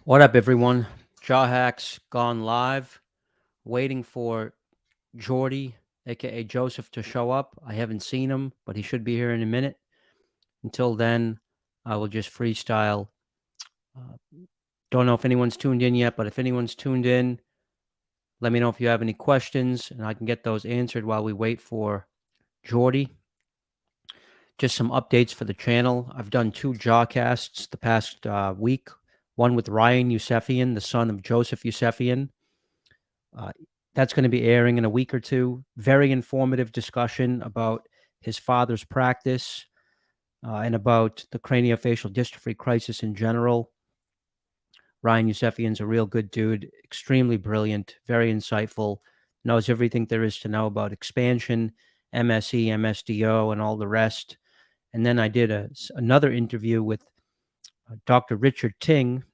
What up, everyone? JawHacks gone live. Waiting for Jordi, aka Joseph, to show up. I haven't seen him, but he should be here in a minute. Until then, I will just freestyle. Uh, don't know if anyone's tuned in yet, but if anyone's tuned in, let me know if you have any questions, and I can get those answered while we wait for Jordi. Just some updates for the channel. I've done 2 JawCasts the past week. One with Ryan Yusefian, the son of Joseph Yusefian. Uh, that's going to be airing in a week or two. Very informative discussion about his father's practice and about the craniofacial dystrophy crisis in general. Ryan Yusefian's a real good dude, extremely brilliant, very insightful, knows everything there is to know about expansion, MSE, MSDO, and all the rest. And then I did another interview with Dr. Richard Ting,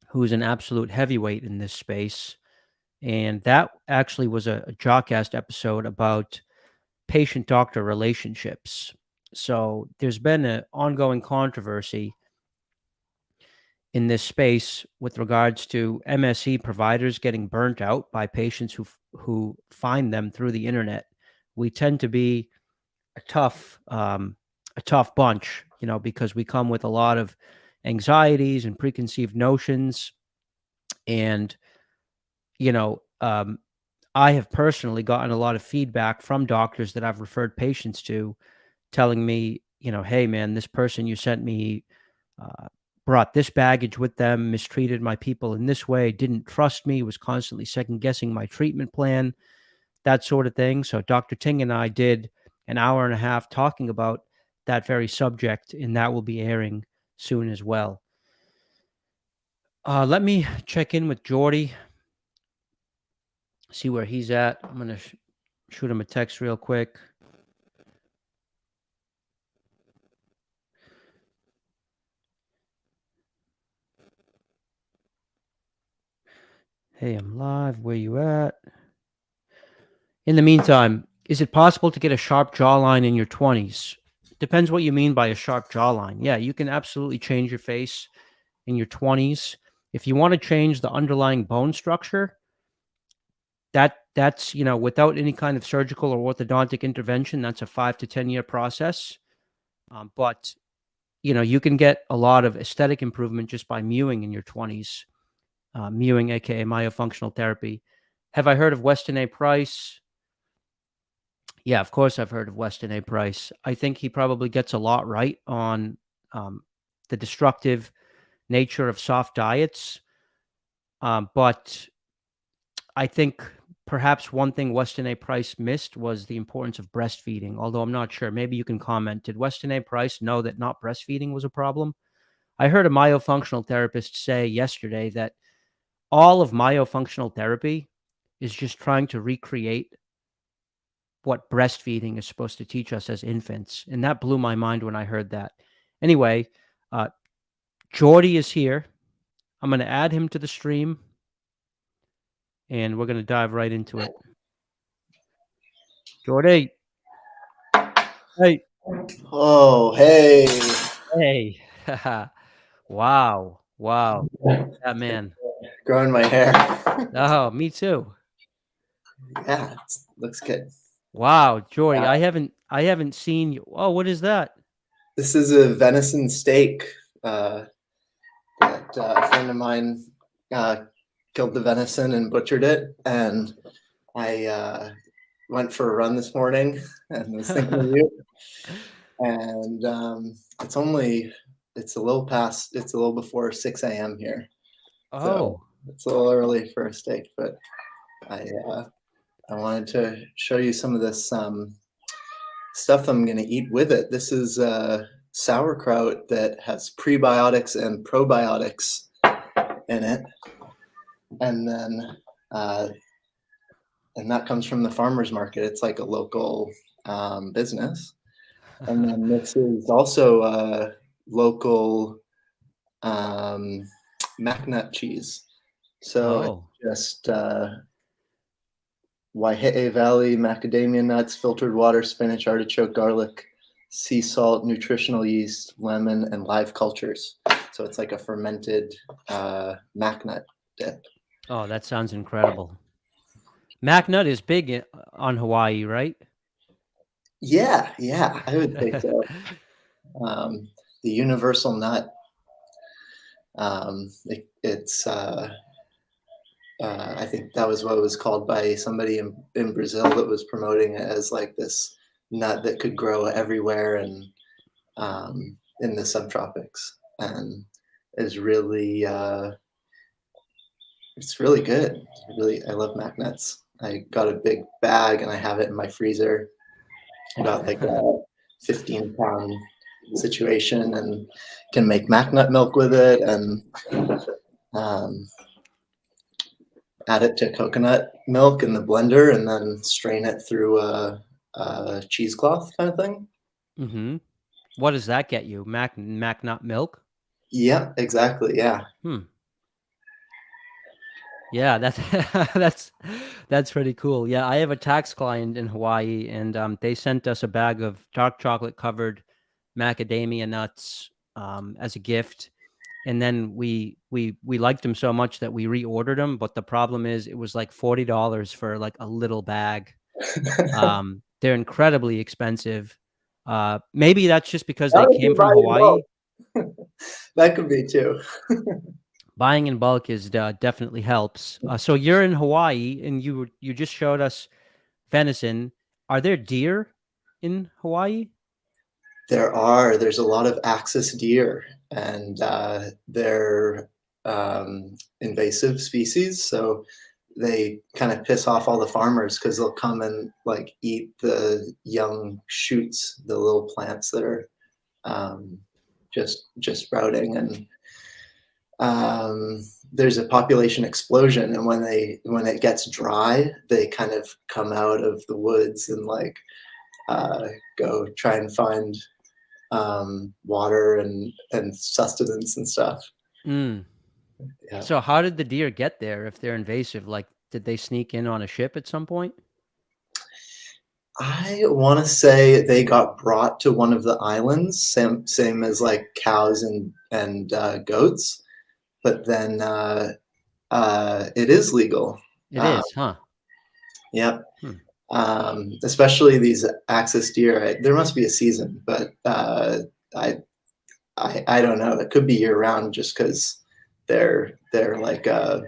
who's an absolute heavyweight in this space. And that actually was a JawCast episode about patient-doctor relationships. So there's been an ongoing controversy in this space with regards to MSE providers getting burnt out by patients who find them through the internet. We tend to be a tough bunch, because we come with a lot of anxieties and preconceived notions, and I have personally gotten a lot of feedback from doctors that I've referred patients to, telling me, hey, man, this person you sent me brought this baggage with them, mistreated my people in this way, didn't trust me, was constantly second guessing my treatment plan, that sort of thing. So Dr. Ting and I did an hour and a half talking about that very subject, and that will be airing soon as well. Let me check in with Jordi, see where he's at. I'm going to shoot him a text real quick. Hey, I'm live. Where you at? In the meantime, is it possible to get a sharp jawline in your 20s? Depends what you mean by a sharp jawline. Yeah, you can absolutely change your face in your 20s. If you want to change the underlying bone structure, that's without any kind of surgical or orthodontic intervention, that's a 5 to 10 year process. But you can get a lot of aesthetic improvement just by mewing in your 20s. Mewing, aka myofunctional therapy. Have I heard of Weston A. Price? Yeah, of course I've heard of Weston A. Price. I think he probably gets a lot right on the destructive nature of soft diets. But I think perhaps one thing Weston A. Price missed was the importance of breastfeeding, although I'm not sure. Maybe you can comment. Did Weston A. Price know that not breastfeeding was a problem? I heard a myofunctional therapist say yesterday that all of myofunctional therapy is just trying to recreate what breastfeeding is supposed to teach us as infants. And that blew my mind when I heard that. Anyway, Jordi is here. I'm going to add him to the stream, and we're going to dive right into it. Jordi. Hey. Oh, hey. Hey. Wow. Yeah, man. Growing my hair. Oh, me too. Yeah, it looks good. Wow, Jordi, I haven't seen you. Oh, what is that? This is a venison steak that a friend of mine killed the venison and butchered it, and I went for a run this morning and was thinking of you. And it's a little before 6 a.m. here. So it's a little early for a steak, but I wanted to show you some of this stuff I'm going to eat with it. This is sauerkraut that has prebiotics and probiotics in it, and then and that comes from the farmer's market. It's like a local business. And then this is also local macnut cheese. So it's just Waihee Valley macadamia nuts, filtered water, spinach, artichoke, garlic, sea salt, nutritional yeast, lemon, and live cultures. So it's like a fermented mac nut dip. Oh, that sounds incredible. Mac nut is big on Hawaii, right? Yeah, I would say so. The universal nut. It's I think that was what it was called by somebody in Brazil that was promoting it as like this nut that could grow everywhere and in the subtropics, and is really it's really good. I love mac nuts. I got a big bag and I have it in my freezer. I got like a 15-pound situation and can make mac nut milk with it, and um, add it to coconut milk in the blender and then strain it through a cheesecloth kind of thing. Mm-hmm. What does that get you? Mac nut milk? Yeah, exactly. Yeah. Yeah, that's pretty cool. Yeah, I have a tax client in Hawaii, and they sent us a bag of dark chocolate covered macadamia nuts as a gift. And then we liked them so much that we reordered them. But the problem is, it was like $40 for like a little bag. They're incredibly expensive. Maybe that's just because they came from Hawaii. That could be too. Buying in bulk is definitely helps. So you're in Hawaii, and you just showed us venison. Are there deer in Hawaii? There's a lot of axis deer, and they're invasive species. So they kind of piss off all the farmers because they'll come and like eat the young shoots, the little plants that are just sprouting, and there's a population explosion. And when it gets dry, they kind of come out of the woods and like go try and find water and sustenance and stuff. Mm. Yeah. So how did the deer get there if they're invasive? Like, did they sneak in on a ship at some point? I want to say they got brought to one of the islands, same as like cows and goats, but then it is legal. It is, huh? Yep. Especially these axis deer. There must be a season, but I don't know. It could be year round, just because they're like a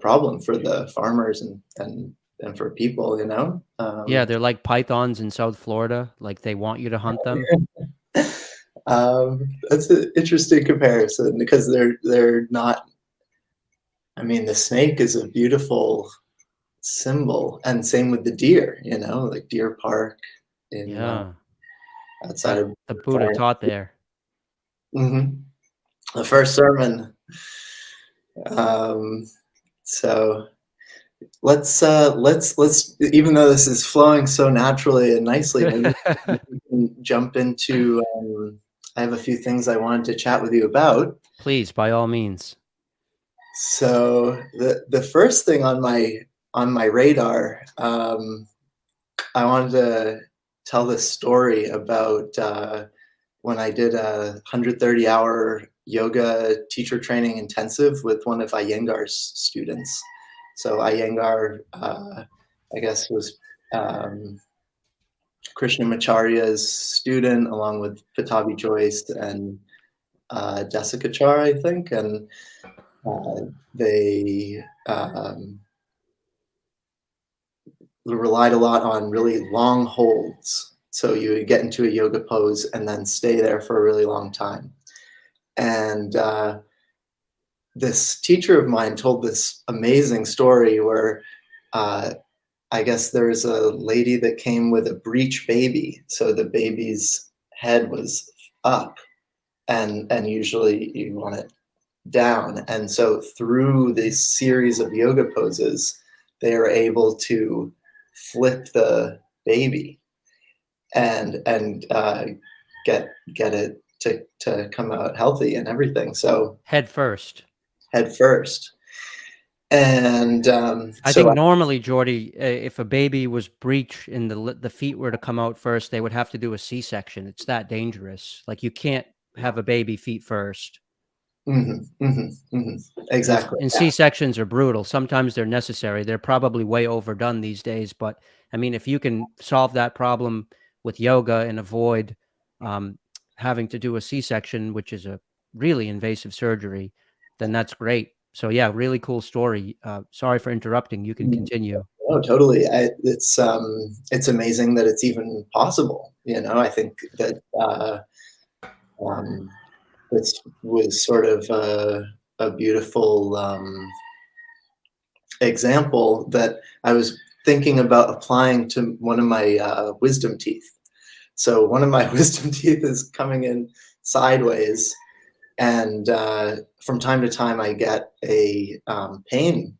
problem for the farmers and for people, you know. Yeah, they're like pythons in South Florida. Like, they want you to hunt them. That's an interesting comparison, because they're not. I mean, the snake is a beautiful symbol, and same with the deer. You know, like Deer Park in Yeah, outside of the Buddha taught there. Mm-hmm. The first sermon. So let's even though this is flowing so naturally and nicely, maybe we can jump into I have a few things I wanted to chat with you about. Please, by all means. So the first thing on my radar, I wanted to tell this story about when I did a 130-hour yoga teacher training intensive with one of Iyengar's students. So Iyengar, I guess, was Krishnamacharya's student, along with Patabi Joyce and Desikachar, I think, and they relied a lot on really long holds. So you would get into a yoga pose and then stay there for a really long time. And this teacher of mine told this amazing story where I guess there's a lady that came with a breech baby. So the baby's head was up, and usually you want it down. And so through this series of yoga poses, they are able to flip the baby and get it to come out healthy and everything. So Head first. And I think normally, Jordi, if a baby was breech and the feet were to come out first, they would have to do a C-section. It's that dangerous. Like, you can't have a baby feet first. Exactly. And Yeah. C-sections are brutal. Sometimes they're necessary. They're probably way overdone these days. But I mean, if you can solve that problem with yoga and avoid having to do a C-section, which is a really invasive surgery, then that's great. So yeah, really cool story. Sorry for interrupting. You can continue. Oh, totally. It's amazing that it's even possible. You know, I think that um, this was sort of a beautiful example that I was thinking about applying to one of my wisdom teeth. So one of my wisdom teeth is coming in sideways, and from time to time I get a pain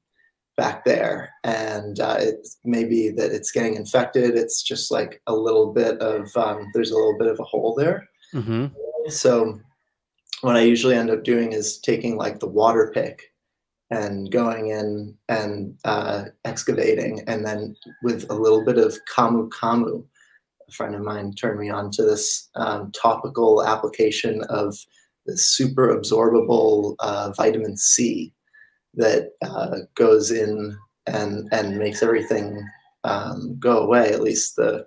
back there, and it's maybe that it's getting infected. It's just like a little bit of there's a little bit of a hole there. Mm-hmm. So what I usually end up doing is taking like the water pick and going in and excavating, and then with a little bit of kamu kamu. A friend of mine turned me on to this topical application of the super absorbable vitamin C that goes in and makes everything go away. At least the,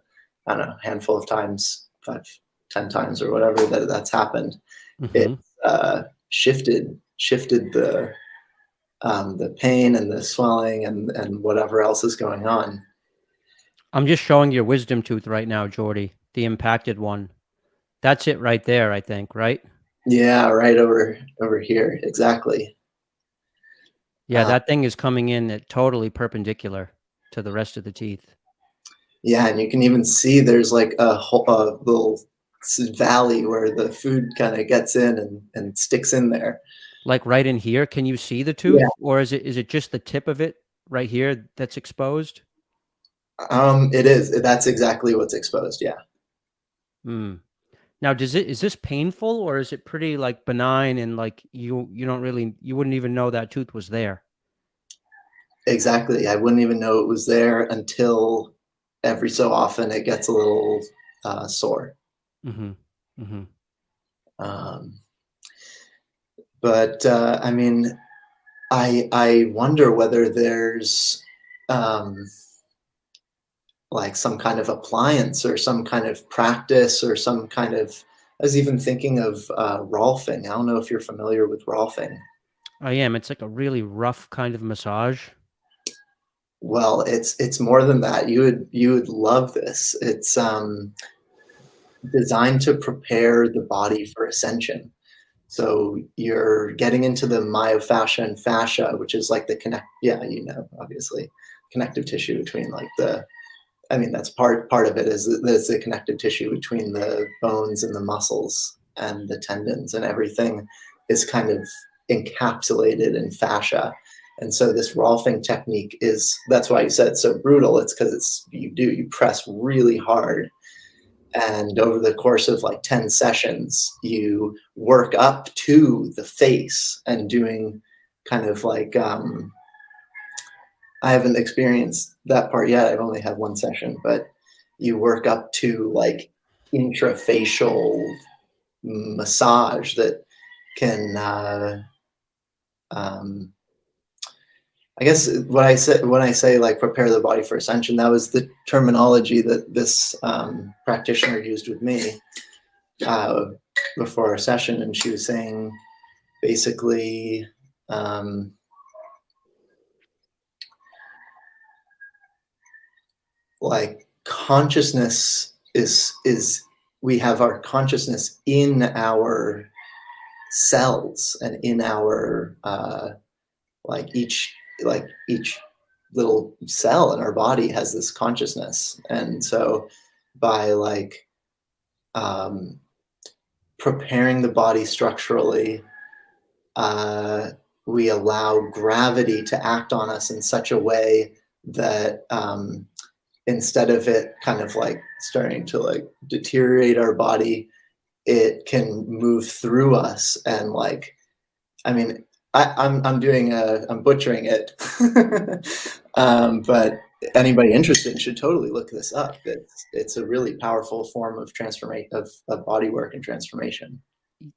I don't know, handful of times, 5, 10 times or whatever that's happened. It Mm-hmm. shifted the pain and the swelling and whatever else is going on. I'm just showing your wisdom tooth right now, Jordi, the impacted one. That's it right there, I think, right? Yeah, right over here, exactly. Yeah, that thing is coming in at totally perpendicular to the rest of the teeth. Yeah, and you can even see there's like a little valley where the food kind of gets in and sticks in there. Like right in here, can you see the Yeah, tooth, or is it just the tip of it right here that's exposed? it is. That's exactly what's exposed. Yeah, Hmm. Now, is this painful, or is it pretty like benign and like you don't really you wouldn't even know that tooth was there? exactly. I wouldn't even know it was there until every so often it gets a little sore. Mm-hmm. Mm-hmm. Um, but I mean, I wonder whether there's um, like some kind of appliance or some kind of practice or some kind of. I was even thinking of Rolfing. I don't know if you're familiar with Rolfing. I am. It's like a really rough kind of massage. Well, it's more than that. You would love this. It's designed to prepare the body for ascension. So you're getting into the myofascia and fascia, which is like the connect. Yeah, you know, obviously, connective tissue between like the. I mean, that's part of it is that there's the connective tissue between the bones and the muscles and the tendons, and everything is kind of encapsulated in fascia. And so this Rolfing technique that's why you said it's so brutal. It's because you press really hard, and over the course of like 10 sessions you work up to the face and doing kind of like I haven't experienced that part yet. I've only had one session, but you work up to like intrafacial massage that can um, I guess what I said when I say like prepare the body for ascension, that was the terminology that this practitioner used with me uh, before our session, and she was saying basically like consciousness is we have our consciousness in our cells and in our like each little cell in our body has this consciousness, and so by like um, preparing the body structurally, we allow gravity to act on us in such a way that instead of it kind of like starting to like deteriorate our body, it can move through us and like, I mean, I'm butchering it, but anybody interested should totally look this up. It's a really powerful form of transformation of body work and transformation.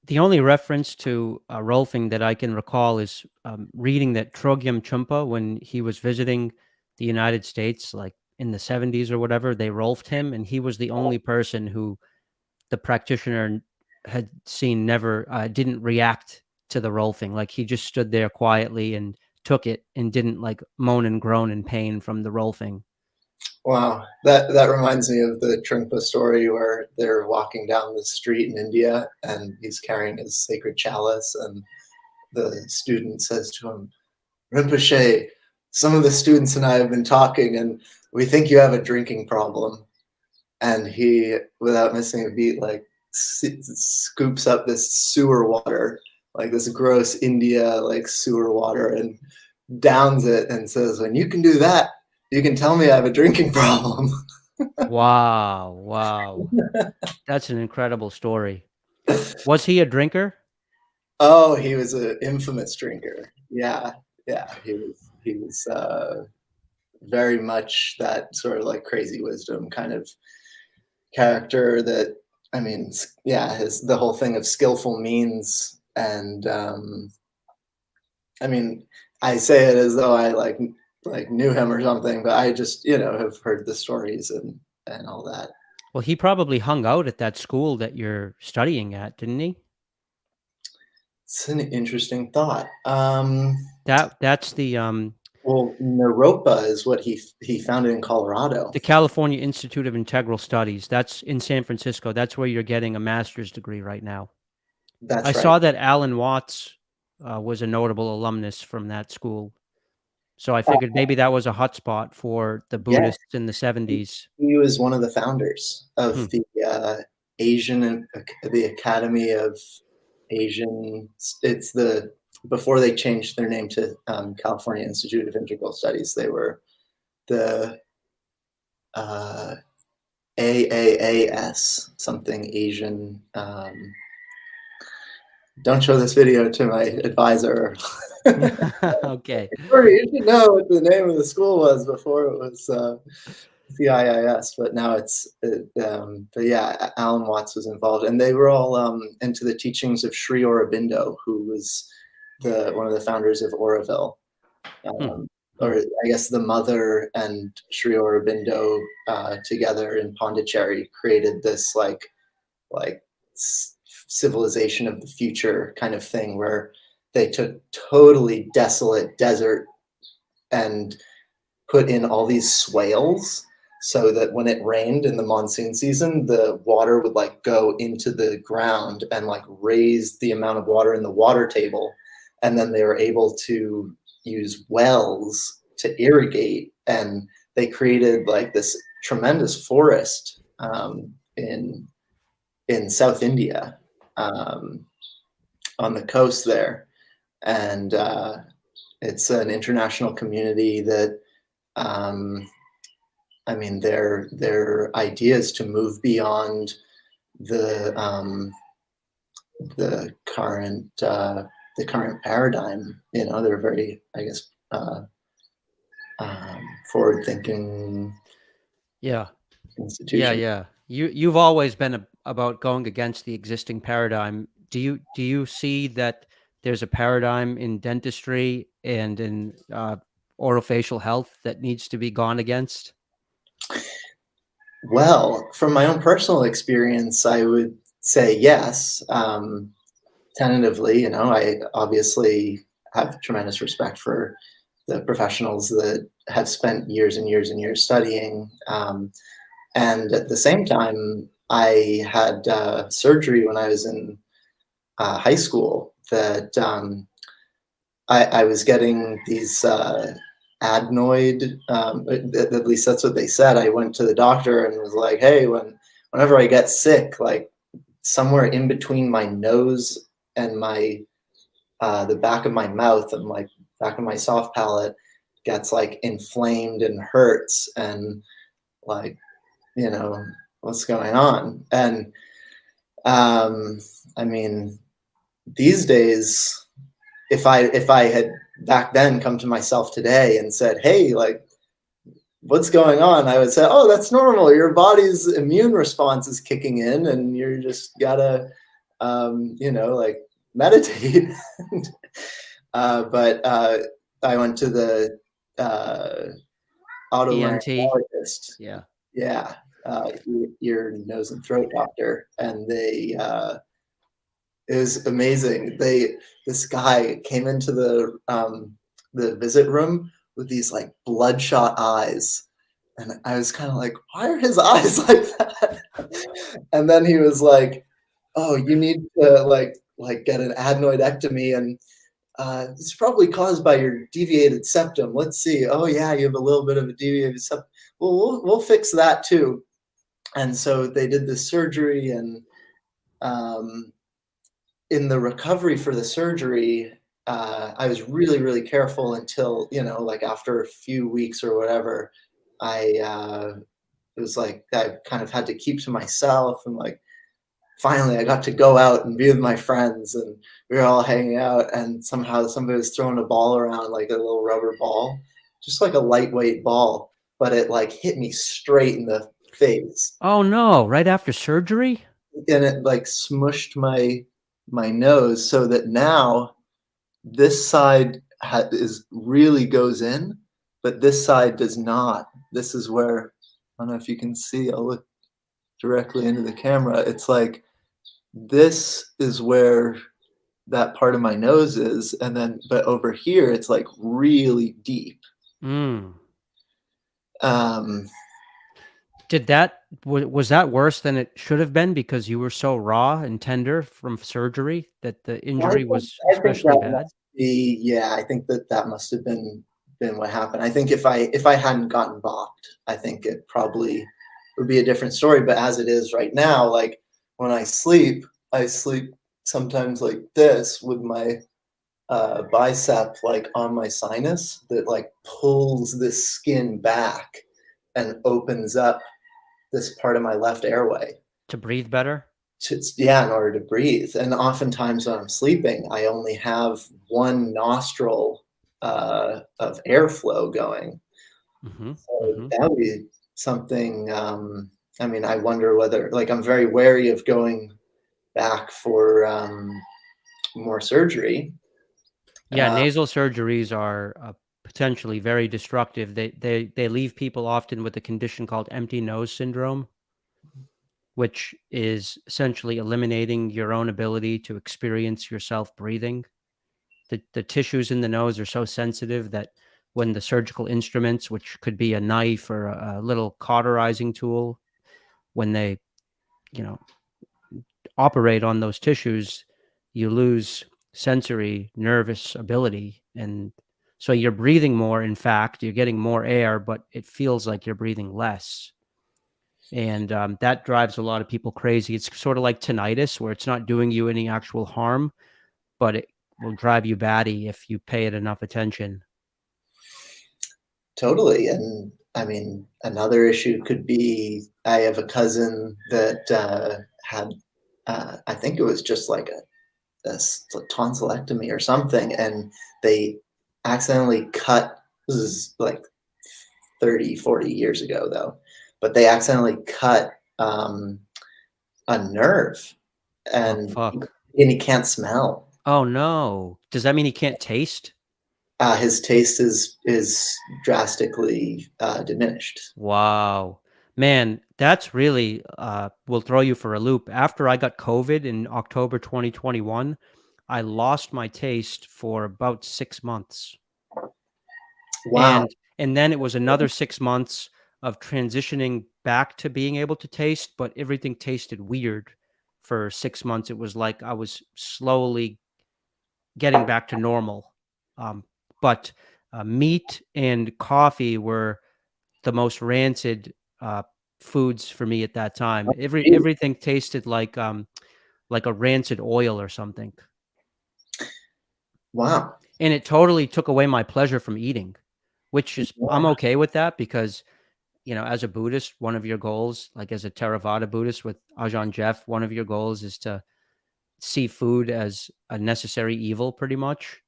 the only reference to rolfing that I can recall is reading that Trogyam Chumpa, when he was visiting the United States, like in the 70s or whatever, they rolfed him, and he was the only person who the practitioner had seen never didn't react to the rolfing. Like he just stood there quietly and took it and didn't like moan and groan in pain from the rolfing. Wow, that reminds me of the Trungpa story where they're walking down the street in India and he's carrying his sacred chalice, and the student says to him, Rinpoche, some of the students and I have been talking and we think you have a drinking problem. And he, without missing a beat, like scoops up this sewer water, like this gross India like sewer water, and downs it and says, when you can do that, you can tell me I have a drinking problem. Wow. Wow. That's an incredible story. Was he a drinker? Oh, he was an infamous drinker. Yeah. He was very much that sort of like crazy wisdom kind of character that, I mean, yeah, the whole thing of skillful means. And I mean, I say it as though I like knew him or something, but I just, have heard the stories and all that. Well, he probably hung out at that school that you're studying at, didn't he? It's an interesting thought. That's the Well, Naropa is what he founded in Colorado. the California Institute of Integral Studies. That's in San Francisco. That's where you're getting a master's degree right now. That's I right. saw that Alan Watts was a notable alumnus from that school. So I figured maybe that was a hotspot for the Buddhists in the 70s. He was one of the founders of the the Academy of Asian. It's before they changed their name to California Institute of Integral Studies. They were the AAAS, something Asian. Don't show this video to my advisor. Okay. You should know what the name of the school was before it was CIIS, but now it's. But yeah, Alan Watts was involved, and they were all into the teachings of Sri Aurobindo, who was one of the founders of Oroville, or I guess the mother and Sri Aurobindo together in Pondicherry created this like civilization of the future kind of thing, where they took totally desolate desert and put in all these swales so that when it rained in the monsoon season, the water would like go into the ground and like raise the amount of water in the water table. And then they were able to use wells to irrigate. And they created like this tremendous forest in South India, on the coast there. And it's an international community that, I mean, their ideas to move beyond the current paradigm. They're very, I guess, forward-thinking. Yeah. Institution. Yeah. You've always been about going against the existing paradigm. Do you see that there's a paradigm in dentistry and in orofacial health that needs to be gone against? Well, from my own personal experience, I would say yes. Tentatively, I obviously have tremendous respect for the professionals that have spent years and years and years studying. And at the same time, I had surgery when I was in high school that I was getting these adenoid, at least that's what they said. I went to the doctor and was like, hey, whenever I get sick, like somewhere in between my nose and my the back of my mouth and like back of my soft palate gets like inflamed and hurts, and like, what's going on? And I mean, these days, if I had back then come to myself today and said, hey, like, what's going on? I would say, oh, that's normal. Your body's immune response is kicking in and you're just gotta like meditate. But I went to the ENT. otolaryngologist. Yeah. Yeah, ear, nose, and throat doctor, and they it was amazing. This guy came into the visit room with these like bloodshot eyes, and I was kind of like, why are his eyes like that? And then he was like, oh, you need to like get an adenoidectomy, and it's probably caused by your deviated septum. Let's see. Oh yeah, you have a little bit of a deviated septum. Well, we'll fix that too. And so they did this surgery, and in the recovery for the surgery, I was really, really careful until, like after a few weeks or whatever, it was like I kind of had to keep to myself, and like finally I got to go out and be with my friends, and we were all hanging out, and somehow somebody was throwing a ball around, like a little rubber ball, just like a lightweight ball, but it like hit me straight in the face. Oh no! Right after surgery? And it like smushed my nose, so that now this side is really goes in, but this side does not. This is where, I don't know if you can see, I'll look directly into the camera. It's like this is where that part of my nose is, and then but over here it's like really deep. Was that worse than it should have been because you were so raw and tender from surgery that the injury was especially bad? I think that must have been what happened. I think if I hadn't gotten bopped, I think it probably would be a different story. But as it is right now, like when I sleep sometimes like this with my bicep like on my sinus that like pulls this skin back and opens up this part of my left airway to breathe better. In order to breathe. And oftentimes when I'm sleeping, I only have one nostril of airflow going. That would be something. I wonder whether, like, I'm very wary of going back for more surgery. Yeah, nasal surgeries are potentially very destructive. They leave people often with a condition called empty nose syndrome, which is essentially eliminating your own ability to experience yourself breathing. The tissues in the nose are so sensitive that when the surgical instruments, which could be a knife or a little cauterizing tool, when they, operate on those tissues, you lose sensory nervous ability. And so you're breathing more. In fact, you're getting more air, but it feels like you're breathing less. And that drives a lot of people crazy. It's sort of like tinnitus, where it's not doing you any actual harm, but it will drive you batty if you pay it enough attention. Totally. And I mean, another issue could be, I have a cousin that had, I think it was just like a tonsillectomy or something, and they accidentally cut, this is like 30, 40 years ago though, but they accidentally cut a nerve, and he can't smell. Oh no. Does that mean he can't taste? His taste is drastically diminished. Wow, man, that's really will throw you for a loop. After I got COVID in October 2021, I lost my taste for about 6 months. Wow. And then it was another 6 months of transitioning back to being able to taste, but everything tasted weird for 6 months. It was like I was slowly getting back to normal. But meat and coffee were the most rancid foods for me at that time. Everything tasted like a rancid oil or something. Wow. And it totally took away my pleasure from eating, which is, I'm okay with that because, as a Buddhist, one of your goals, like as a Theravada Buddhist with Ajahn Jeff, one of your goals is to see food as a necessary evil, pretty much,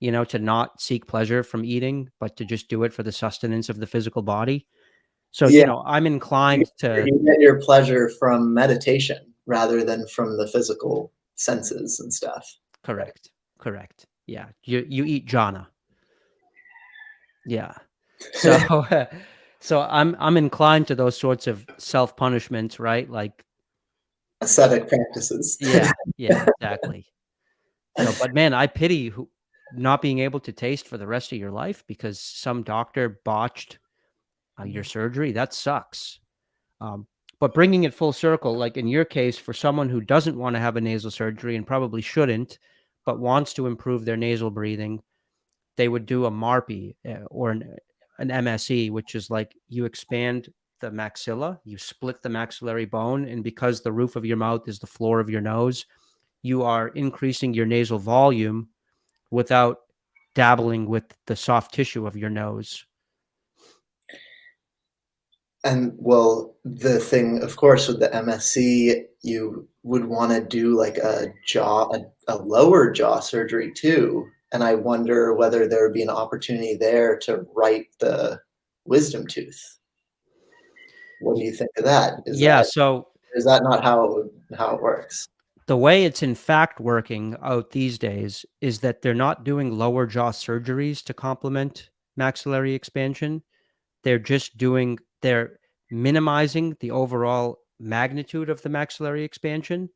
to not seek pleasure from eating, but to just do it for the sustenance of the physical body. So, I'm inclined to... You get your pleasure from meditation rather than from the physical senses and stuff. Correct. Yeah, you eat jhana. Yeah. So so I'm inclined to those sorts of self-punishments, right? Like Ascetic practices. yeah, exactly. So, but man, I pity who not being able to taste for the rest of your life because some doctor botched your surgery. That sucks. Um, but bringing it full circle, like in your case, for someone who doesn't want to have a nasal surgery and probably shouldn't, but wants to improve their nasal breathing, they would do a MARPE or an MSE, which is like you expand the maxilla, you split the maxillary bone, and because the roof of your mouth is the floor of your nose, you are increasing your nasal volume without dabbling with the soft tissue of your nose. And well, the thing, of course, with the MSC, you would want to do like a lower jaw surgery too. And I wonder whether there would be an opportunity there to right the wisdom tooth. What do you think of that? Is that not how it works? The way it's in fact working out these days is that they're not doing lower jaw surgeries to complement maxillary expansion. They're minimizing the overall magnitude of the maxillary expansion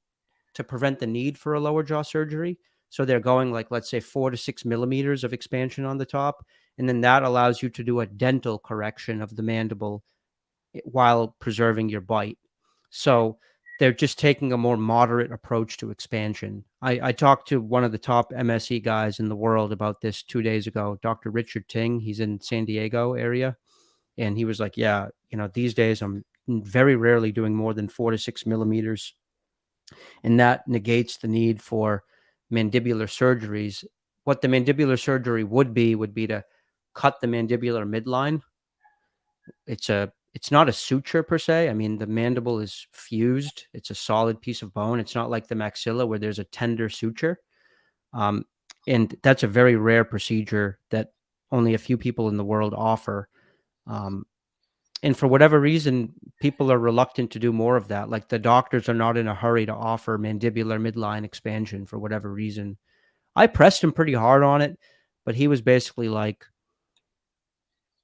to prevent the need for a lower jaw surgery. So they're going like, let's say 4 to 6 millimeters of expansion on the top. And then that allows you to do a dental correction of the mandible while preserving your bite. So they're just taking a more moderate approach to expansion. I talked to one of the top MSE guys in the world about this 2 days ago, Dr. Richard Ting. He's in San Diego area. And he was like, yeah, these days I'm very rarely doing more than 4 to 6 millimeters. And that negates the need for mandibular surgeries. What the mandibular surgery would be to cut the mandibular midline. It's not a suture per se. I mean, the mandible is fused. It's a solid piece of bone. It's not like the maxilla where there's a tender suture. And that's a very rare procedure that only a few people in the world offer. And for whatever reason, people are reluctant to do more of that. Like the doctors are not in a hurry to offer mandibular midline expansion for whatever reason. I pressed him pretty hard on it, but he was basically like,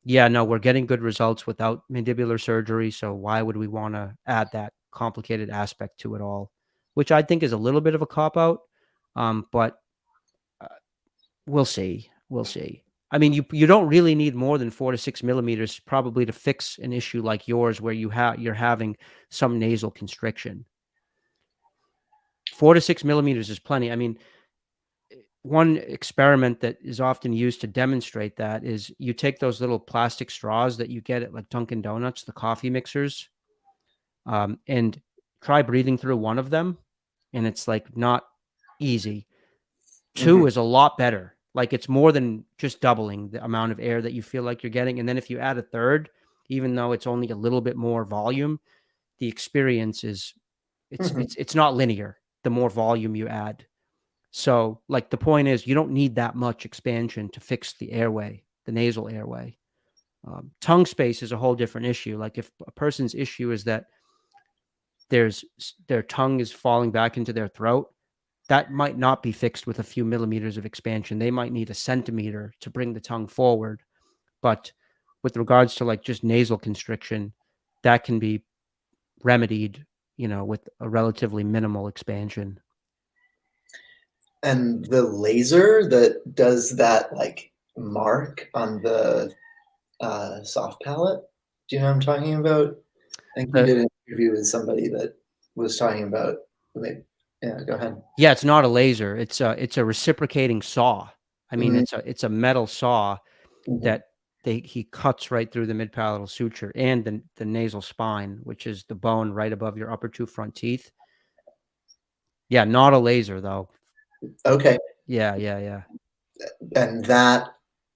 yeah, no, we're getting good results without mandibular surgery. So why would we want to add that complicated aspect to it all? Which I think is a little bit of a cop out. But we'll see. I mean, you don't really need more than 4 to 6 millimeters probably to fix an issue like yours where you're having some nasal constriction. 4 to 6 millimeters is plenty. I mean, one experiment that is often used to demonstrate that is you take those little plastic straws that you get at like Dunkin' Donuts, the coffee mixers, and try breathing through one of them. And it's like not easy. Two is a lot better. Like it's more than just doubling the amount of air that you feel like you're getting. And then if you add a third, even though it's only a little bit more volume, the experience is it's not linear the more volume you add. So like the point is you don't need that much expansion to fix the airway, the nasal airway. Tongue space is a whole different issue. Like if a person's issue is that their tongue is falling back into their throat, that might not be fixed with a few millimeters of expansion. They might need a centimeter to bring the tongue forward. But with regards to like just nasal constriction, that can be remedied, with a relatively minimal expansion. And the laser that does that like mark on the soft palate, do you know what I'm talking about? I think you did an interview with somebody that was talking about, yeah, go ahead. Yeah, it's not a laser. It's a reciprocating saw. I mean, it's a metal saw that he cuts right through the mid-palatal suture and the nasal spine, which is the bone right above your upper two front teeth. Yeah, not a laser though. Okay. Yeah. And that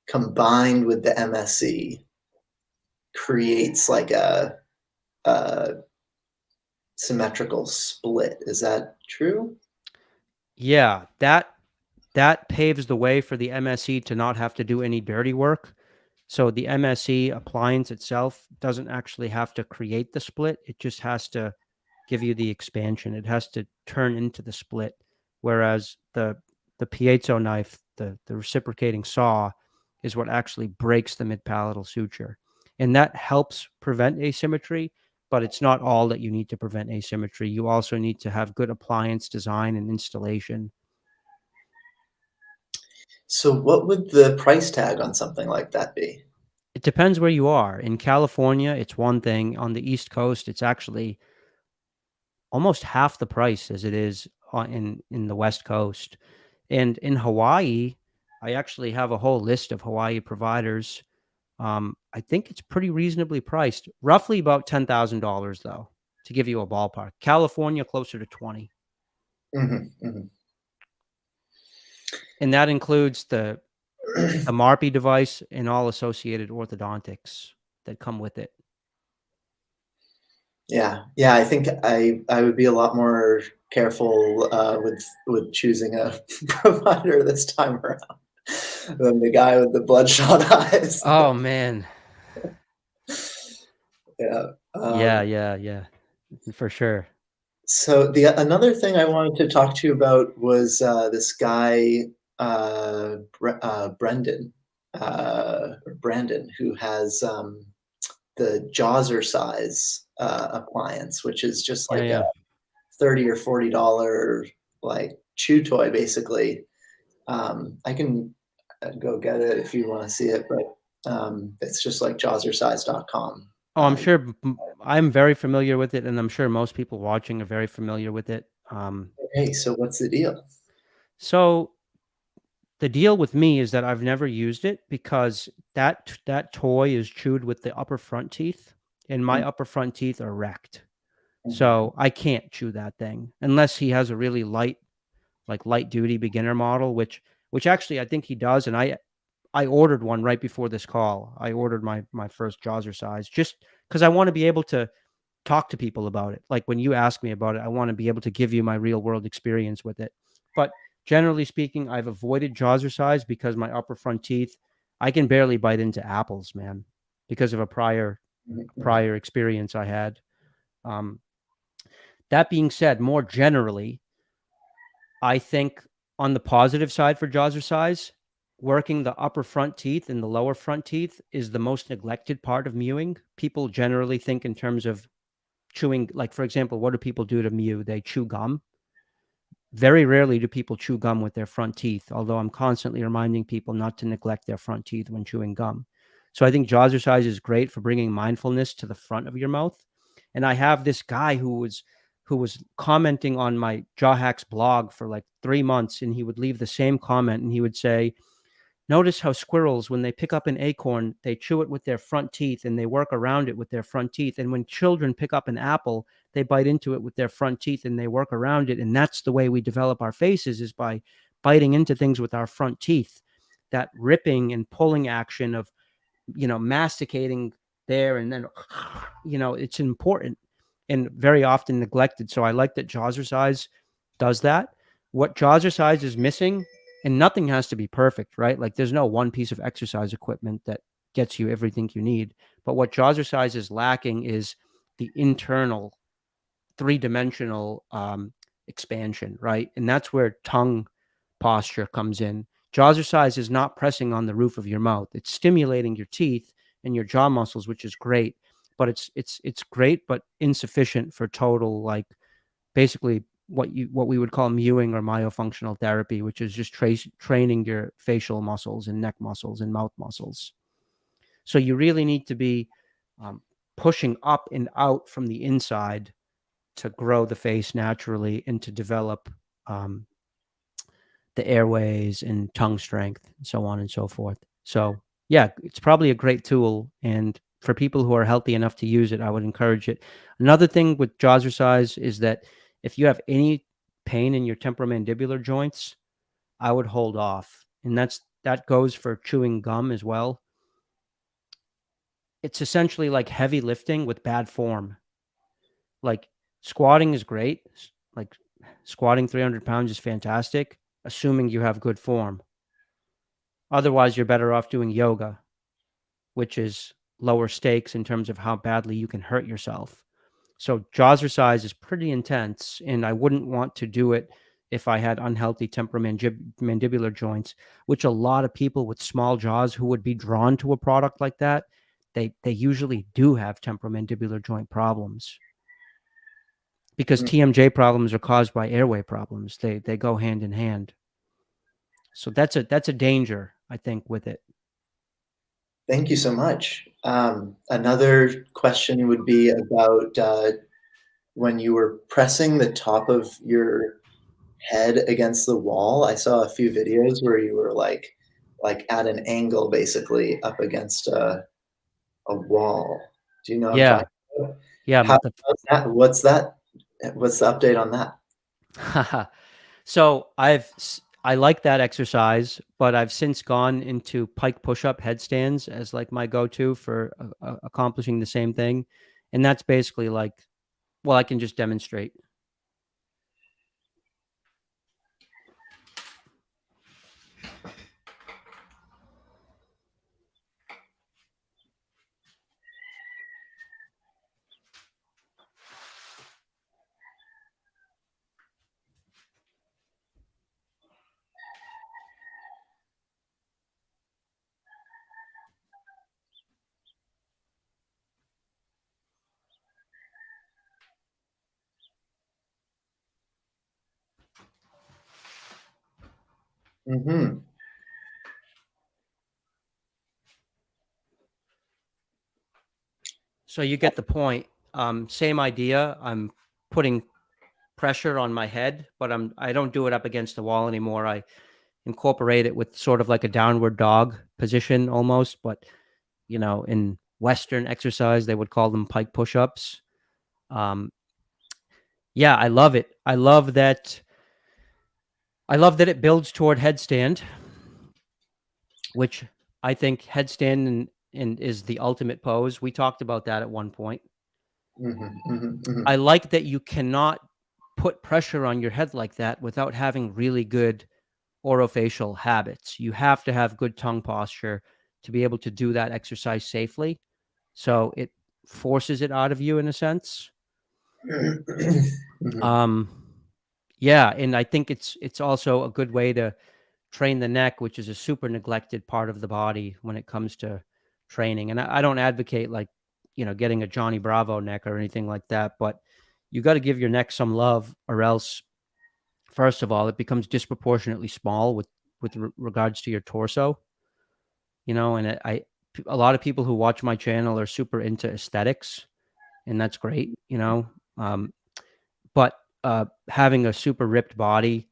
combined with the MSC creates like a symmetrical split. Is that true? Yeah, that paves the way for the MSE to not have to do any dirty work. So the MSE appliance itself doesn't actually have to create the split. It just has to give you the expansion. It has to turn into the split. whereas the piezo knife, the reciprocating saw, is what actually breaks the mid-palatal suture. And that helps prevent asymmetry, but it's not all that you need to prevent asymmetry. You also need to have good appliance design and installation. So what would the price tag on something like that be? It depends where you are. In California, it's one thing. On the East Coast, it's actually almost half the price as it is in the West Coast. And in Hawaii, I actually have a whole list of Hawaii providers. I think it's pretty reasonably priced, roughly about $10,000 though, to give you a ballpark. California closer to 20, and that includes the MARPI device and all associated orthodontics that come with it. Yeah, I think I would be a lot more careful with choosing a provider this time around than the guy with the bloodshot eyes. Oh man. Yeah. Yeah, for sure. So another thing I wanted to talk to you about was this guy Brendan or Brandon, who has the JawSercise appliance, which is just like Yeah. a $30 or $40 like chew toy, basically. I can go get it if you want to see it, but it's just like jawsercise.com. Oh, I'm sure I'm very familiar with it, and I'm sure most people watching are very familiar with it. Okay, so what's the deal? So the deal with me is that I've never used it because that toy is chewed with the upper front teeth, and my upper front teeth are wrecked. So I can't chew that thing unless he has a really light duty beginner model, which actually I think he does. And I ordered one right before this call. I ordered my first JawSercise just because I want to be able to talk to people about it. Like when you ask me about it, I want to be able to give you my real world experience with it. But generally speaking, I've avoided JawSercise because my upper front teeth, I can barely bite into apples, man, because of a prior experience I had. That being said, more generally, I think on the positive side for JawSercise, working the upper front teeth and the lower front teeth is the most neglected part of mewing. People generally think in terms of chewing, like, for example, what do people do to mew? They chew gum. Very rarely do people chew gum with their front teeth, although I'm constantly reminding people not to neglect their front teeth when chewing gum. So I think JawSercise is great for bringing mindfulness to the front of your mouth. And I have this guy who was commenting on my JawHacks blog for like 3 months, and he would leave the same comment, and he would say, notice how squirrels, when they pick up an acorn, they chew it with their front teeth and they work around it with their front teeth. And when children pick up an apple, they bite into it with their front teeth and they work around it. And that's the way we develop our faces, is by biting into things with our front teeth. That ripping and pulling action of, masticating there and then, it's important and very often neglected. So I like that JawSercise does that. What JawSercise is missing, and nothing has to be perfect, right? Like there's no one piece of exercise equipment that gets you everything you need. But what JawSercise is lacking is the internal three-dimensional expansion, right? And that's where tongue posture comes in. JawSercise is not pressing on the roof of your mouth. It's stimulating your teeth and your jaw muscles, which is great. But it's great, but insufficient for total, like, basically what we would call mewing or myofunctional therapy, which is just training your facial muscles and neck muscles and mouth muscles. So you really need to be pushing up and out from the inside to grow the face naturally and to develop the airways and tongue strength and so on and so forth. So yeah, it's probably a great tool. And for people who are healthy enough to use it, I would encourage it. Another thing with JawSercise is that if you have any pain in your temporomandibular joints, I would hold off. And that goes for chewing gum as well. It's essentially like heavy lifting with bad form. Like squatting is great. Like squatting 300 pounds is fantastic, assuming you have good form. Otherwise, you're better off doing yoga, which is lower stakes in terms of how badly you can hurt yourself. So JawSercise is pretty intense, and I wouldn't want to do it if I had unhealthy temporomandibular joints, which a lot of people with small jaws who would be drawn to a product like that, they usually do have temporomandibular joint problems, because TMJ problems are caused by airway problems. They go hand in hand. So that's a danger, I think, with it. Thank you so much. Another question would be about when you were pressing the top of your head against the wall. I saw a few videos where you were like at an angle, basically up against a wall. Do you know what I'm Yeah. talking about? Yeah. How's that? What's that? What's the update on that? So I like that exercise, but I've since gone into pike push-up headstands as like my go-to for accomplishing the same thing. And that's basically like, well, I can just demonstrate. Mm-hmm. So you get the point. Same idea. I'm putting pressure on my head, but I don't do it up against the wall anymore. I incorporate it with sort of like a downward dog position almost, but in Western exercise, they would call them pike push-ups. Yeah, I love it. I love that it builds toward headstand, which I think headstand and is the ultimate pose. We talked about that at one point. Mm-hmm, mm-hmm, mm-hmm. I like that you cannot put pressure on your head like that without having really good orofacial habits. You have to have good tongue posture to be able to do that exercise safely. So it forces it out of you in a sense. Mm-hmm. Yeah, and I think it's also a good way to train the neck, which is a super neglected part of the body when it comes to training. And I don't advocate like, getting a Johnny Bravo neck or anything like that, but you got to give your neck some love, or else, first of all, it becomes disproportionately small with regards to your torso. And a lot of people who watch my channel are super into aesthetics, and that's great, but having a super ripped body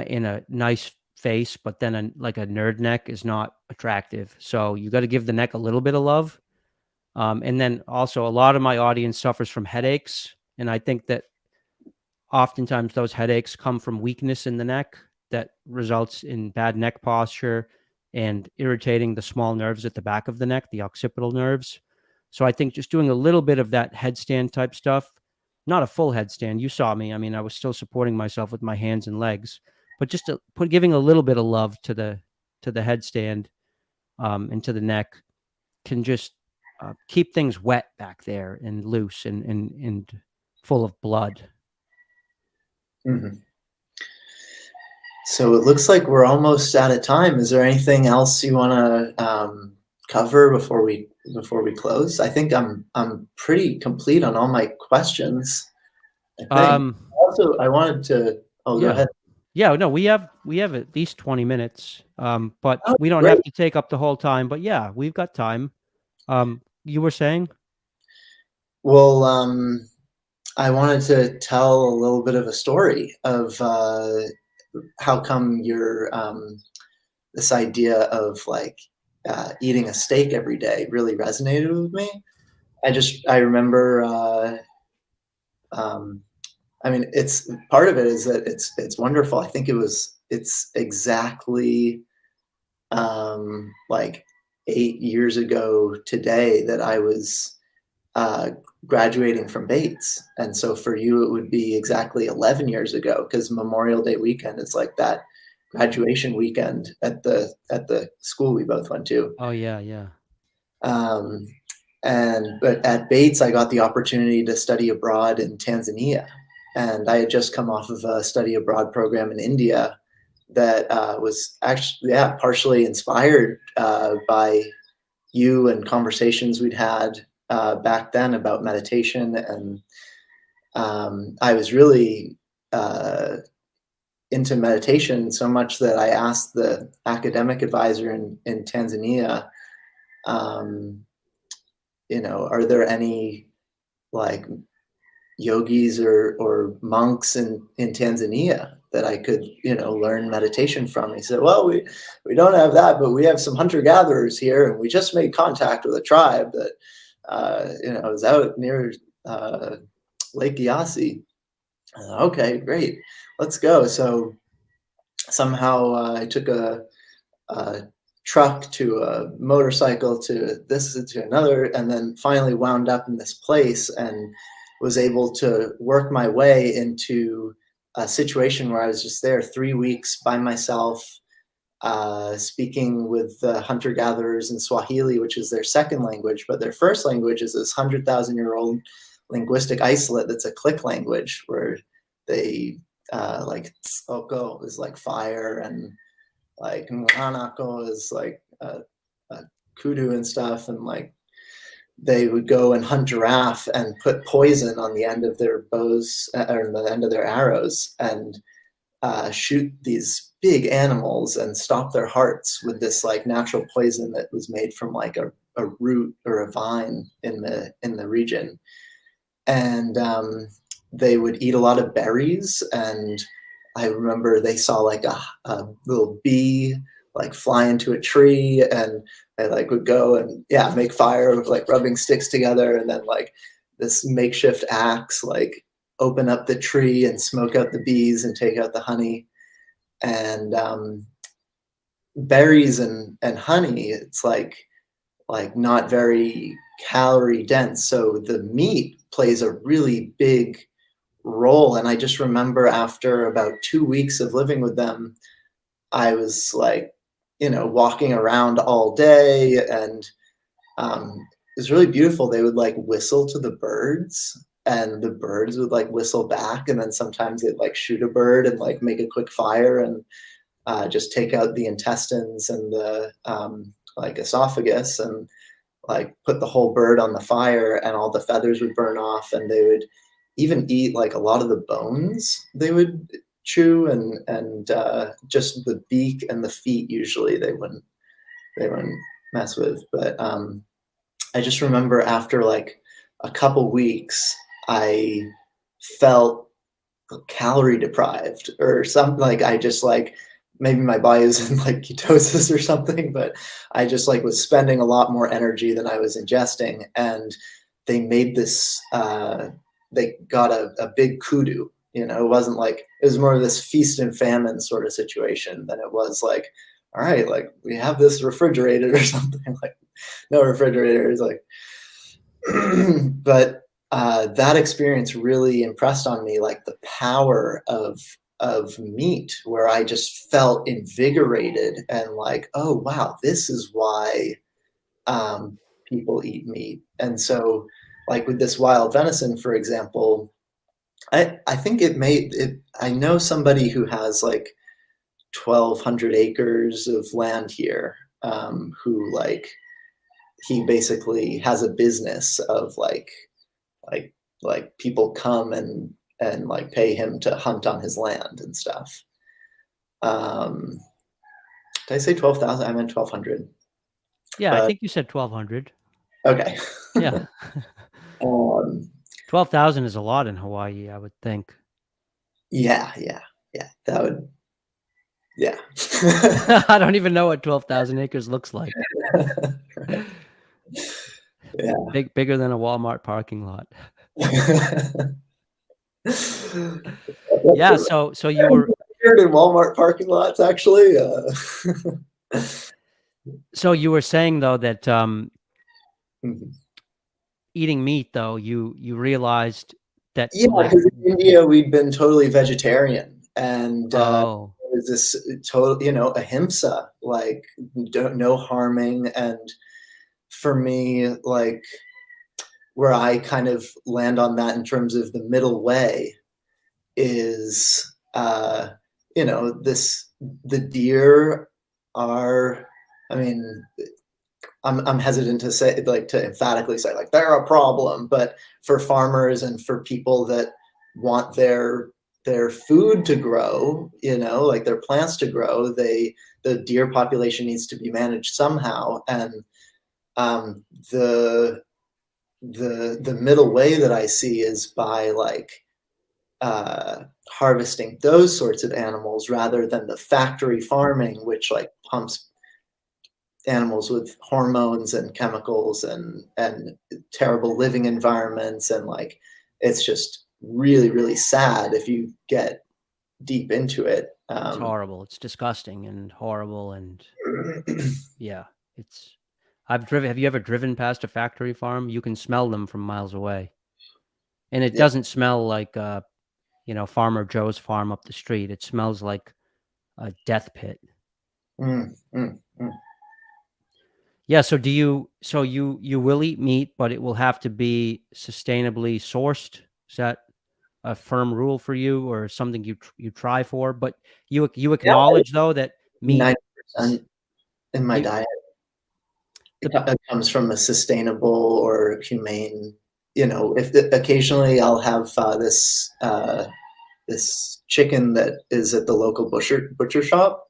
in a nice face, but then like a nerd neck is not attractive. So you got to give the neck a little bit of love. And then also, a lot of my audience suffers from headaches, and I think that oftentimes those headaches come from weakness in the neck that results in bad neck posture and irritating the small nerves at the back of the neck, the occipital nerves. So I think just doing a little bit of that headstand type stuff, not a full headstand. You saw me. I mean, I was still supporting myself with my hands and legs, but just giving a little bit of love to the headstand and to the neck can just keep things wet back there and loose and full of blood. Mm-hmm. So it looks like we're almost out of time. Is there anything else you want to cover before we close? I think I'm pretty complete on all my questions. I think. Also, I wanted to. Oh, yeah. Go ahead. Yeah, no, we have at least 20 minutes, but we don't great. have to take up the whole time. But yeah, we've got time. You were saying? Well, I wanted to tell a little bit of a story of how come your this idea of like eating a steak every day really resonated with me. I remember. I mean, it's part of it is that it's wonderful. I think it's exactly like 8 years ago today that I was graduating from Bates, and so for you it would be exactly 11 years ago, because Memorial Day weekend is like that graduation weekend at the school we both went to. Oh yeah, yeah. But at Bates, I got the opportunity to study abroad in Tanzania. And I had just come off of a study abroad program in India that was actually, partially inspired by you and conversations we'd had back then about meditation. And I was really into meditation so much that I asked the academic advisor in Tanzania, are there any like yogis or monks in Tanzania that I could, learn meditation from? He said, well, we don't have that, but we have some hunter-gatherers here, and we just made contact with a tribe that, is out near Lake Eyasi. Okay, great. Let's go. So somehow I took a truck to a motorcycle to this to another, and then finally wound up in this place and was able to work my way into a situation where I was just there 3 weeks by myself, speaking with the hunter-gatherers in Swahili, which is their second language, but their first language is this 100,000-year-old linguistic isolate that's a click language, where they like oko is like fire, and like Hanako is like kudu and stuff, and like they would go and hunt giraffe and put poison on the end of their bows or the end of their arrows, and shoot these big animals and stop their hearts with this like natural poison that was made from like a root or a vine in the region. And they would eat a lot of berries, and I remember they saw like a little bee like fly into a tree, and they like would go and make fire with like rubbing sticks together, and then like this makeshift axe like open up the tree and smoke out the bees and take out the honey. And berries and honey, it's like not very calorie dense, so the meat plays a really big role. And I just remember after about 2 weeks of living with them, I was like, walking around all day, and it was really beautiful. They would like whistle to the birds, and the birds would like whistle back, and then sometimes they'd like shoot a bird and like make a quick fire and just take out the intestines and the like esophagus, and like put the whole bird on the fire, and all the feathers would burn off, and they would even eat like a lot of the bones they would chew, and just the beak and the feet usually they wouldn't mess with. But I just remember after like a couple weeks, I felt calorie deprived or something. Like I just like, maybe my body was in like ketosis or something, but I just like was spending a lot more energy than I was ingesting. And they made this, they got a big kudu, it wasn't like, it was more of this feast and famine sort of situation than it was like, all right, like we have this refrigerated or something. Like no refrigerators, like, but that experience really impressed on me like the power of meat, where I just felt invigorated and like, oh wow, this is why people eat meat. And so like with this wild venison, for example, I think I know somebody who has like 1,200 acres of land here, who like, he basically has a business of like people come and like pay him to hunt on his land and stuff. Did I say 12,000? I meant 1,200. Yeah, but I think you said 1,200. Okay. Yeah. 12,000 is a lot in Hawaii, I would think. Yeah. That would, yeah. I don't even know what 12,000 acres looks like. Yeah. Bigger than a Walmart parking lot. Yeah, so you were in Walmart parking lots, actually. So you were saying though that mm-hmm. Eating meat, though, you realized that because in India we'd been totally vegetarian, and it was this total, ahimsa, like no harming. And for me, like where I kind of land on that in terms of the middle way is, you know, the deer are, I mean, I'm hesitant to say, like, to emphatically say like they're a problem, but for farmers and for people that want their food to grow, you know, like their plants to grow, the deer population needs to be managed somehow. And um, the the middle way that I see is by like harvesting those sorts of animals rather than the factory farming, which like pumps animals with hormones and chemicals and terrible living environments. And like it's just really, really sad if you get deep into it. It's horrible. It's disgusting and horrible. And yeah, it's, I've driven, have you ever driven past a factory farm? You can smell them from miles away. And it Yeah. doesn't smell like, you know, Farmer Joe's farm up the street. It smells like a death pit. Mm, mm, mm. Yeah. So you will eat meat, but it will have to be sustainably sourced. Is that a firm rule for you, or something you try for? But you Yeah, acknowledge though that meat, 90% in my you, diet the it comes from a sustainable or humane. You know, if occasionally I'll have this chicken that is at the local butcher shop.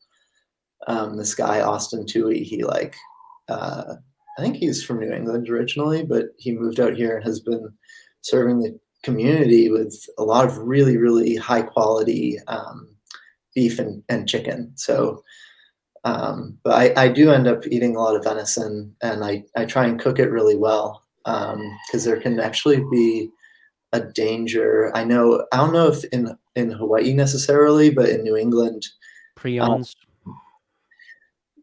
This guy Austin Tui, he like I think he's from New England originally, but he moved out here and has been serving the community with a lot of really, really high quality beef and chicken. So, but I do end up eating a lot of venison, and I try and cook it really well because there can actually be a danger. I don't know if in Hawaii necessarily, but in New England, prions,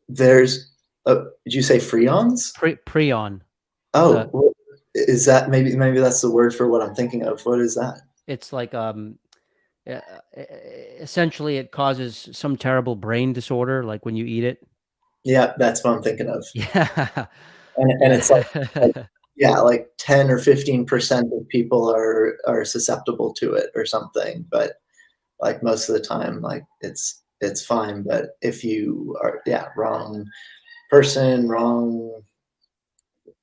there's did you say freons? prion. Oh, is that maybe that's the word for what I'm thinking of? What is that? It's like essentially it causes some terrible brain disorder, like when you eat it. Yeah, that's what I'm thinking of. Yeah. And it's like yeah, like 10 or 15% of people are susceptible to it or something. But like most of the time, like it's fine. But if you are, yeah, wrong person, wrong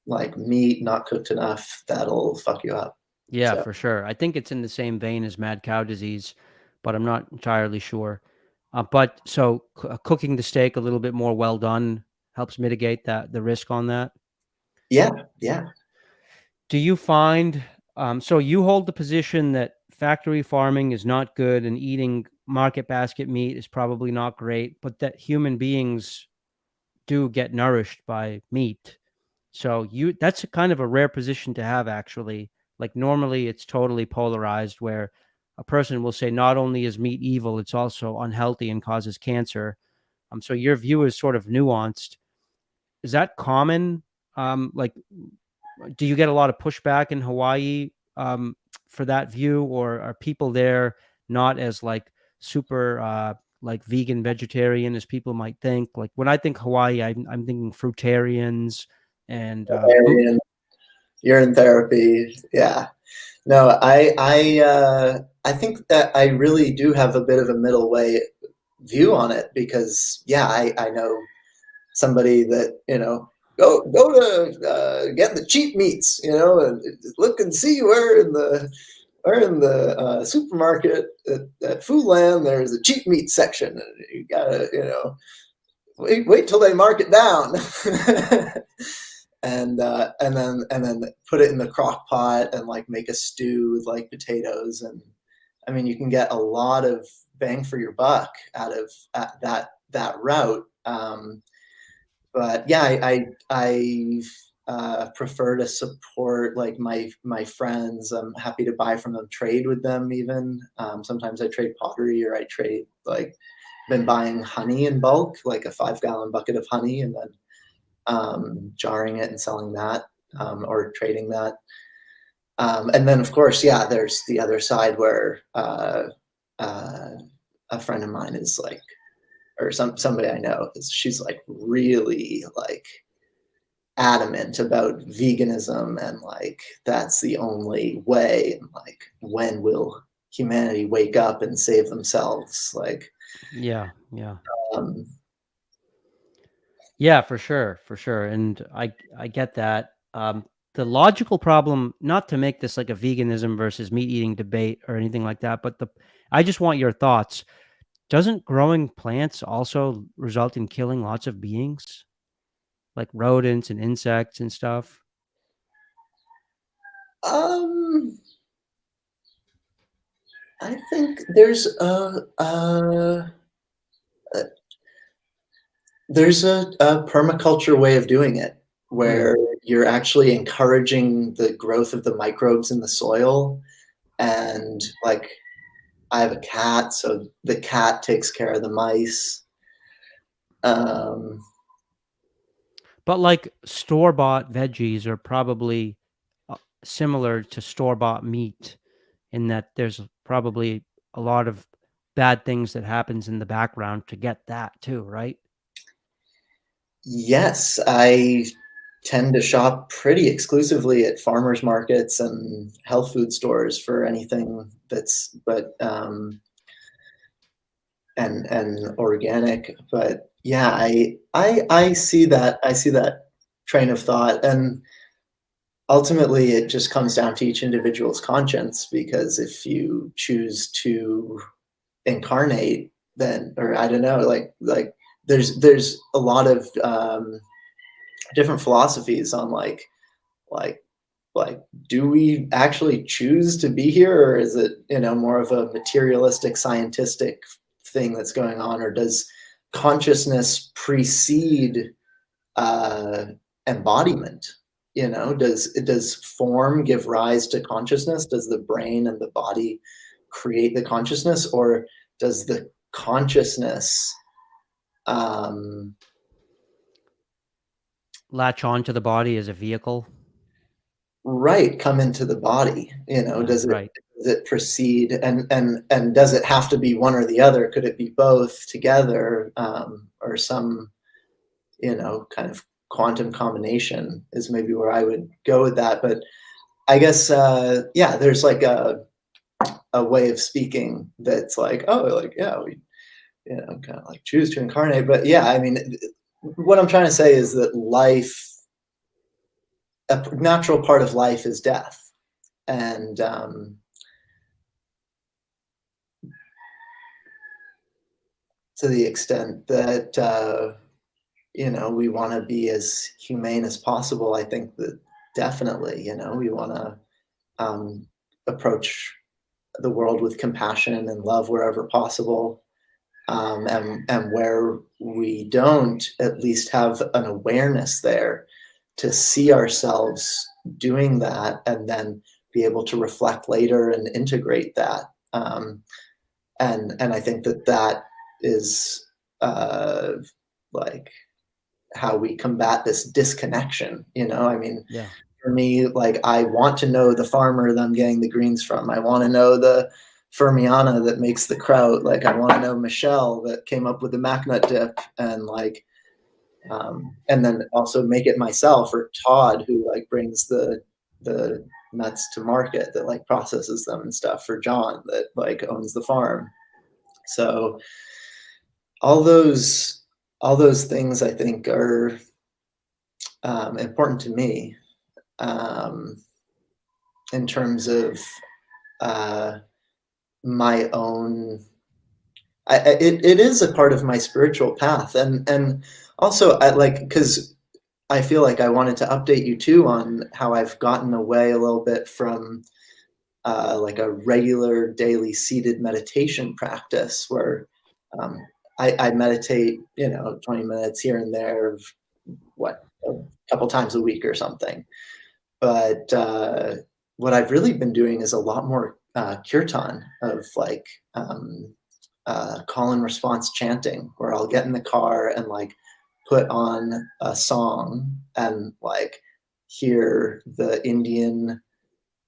like meat, not cooked enough, that'll fuck you up. Yeah, So for sure. I think it's in the same vein as mad cow disease, but I'm not entirely sure. But so cooking the steak a little bit more well done helps mitigate the risk on that. yeah, yeah. Do you find, so you hold the position that factory farming is not good and eating market basket meat is probably not great, but that human beings do get nourished by meat. So that's a kind of a rare position to have, actually. Like normally it's totally polarized, where a person will say not only is meat evil, it's also unhealthy and causes cancer. So your view is sort of nuanced. Is that common? Like, do you get a lot of pushback in Hawaii for that view, or are people there not as like super like vegan vegetarian as people might think? Like when I think Hawaii, I'm thinking fruitarians and You're in therapy. Yeah. No, I think that I really do have a bit of a middle way view on it because yeah, I know somebody that, you know, go to get the cheap meats, you know, and look and see where in the supermarket at Foodland there's a cheap meat section, and you gotta, you know, wait till they mark it down. And then put it in the crock pot and like make a stew with like potatoes. And I mean you can get a lot of bang for your buck out of that route. But yeah, I prefer to support like my friends. I'm happy to buy from them, trade with them even. Sometimes I trade pottery, or I trade like been buying honey in bulk, like a 5-gallon bucket of honey, and then jarring it and selling that, or trading that. And then of course, yeah, there's the other side where a friend of mine is like, or somebody I know, she's like really like adamant about veganism, and like that's the only way, and like when will humanity wake up and save themselves. Like, Yeah. um, Yeah, for sure. And I get that. The logical problem, not to make this like a veganism versus meat eating debate or anything like that, but I just want your thoughts. Doesn't growing plants also result in killing lots of beings, like rodents and insects and stuff? um, I think there's a permaculture way of doing it where you're actually encouraging the growth of the microbes in the soil. And like, I have a cat, so the cat takes care of the mice. Um, But like store-bought veggies are probably similar to store-bought meat in that there's probably a lot of bad things that happens in the background to get that too, right? yes, I tend to shop pretty exclusively at farmers markets and health food stores for anything that's and organic. But yeah, I see that train of thought, and ultimately it just comes down to each individual's conscience, because if you choose to incarnate, then, or I don't know, like there's a lot of different philosophies on like like do we actually choose to be here, or is it, more of a materialistic scientific thing that's going on, or does consciousness precede uh, embodiment? Does form give rise to consciousness? Does the brain and the body create the consciousness, or does the consciousness um, Latch on to the body as a vehicle. right, come into the body? Yeah, Does it right. does it precede, and does it have to be one or the other? Could it be both together, or some kind of quantum combination is maybe where I would go with that. But I guess yeah, there's like a way of speaking that's like, oh, like, yeah, we kind of like choose to incarnate. But yeah, I mean, what I'm trying to say is that a natural part of life is death. And to the extent that we want to be as humane as possible, I think that definitely, we want to approach the world with compassion and love wherever possible. And where we don't, at least have an awareness there to see ourselves doing that, and then be able to reflect later and integrate that. And I think that is like how we combat this disconnection. I mean, Yeah. for me, like, I want to know the farmer that I'm getting the greens from. I want to know the Fermiana that makes the kraut. Like, I want to know Michelle that came up with the MacNut dip, and like, and then also make it myself, or Todd, who like brings the nuts to market, that like processes them and stuff, for John, that like owns the farm. So all those all those things, I think, are important to me, um, in terms of uh, my own. It is a part of my spiritual path, and also, I like, because I feel like I wanted to update you too on how I've gotten away a little bit from like a regular daily seated meditation practice, where um, I meditate, 20 minutes here and there, of what, a couple times a week or something. But what I've really been doing is a lot more kirtan, of like call and response chanting, where I'll get in the car and like put on a song and like hear the Indian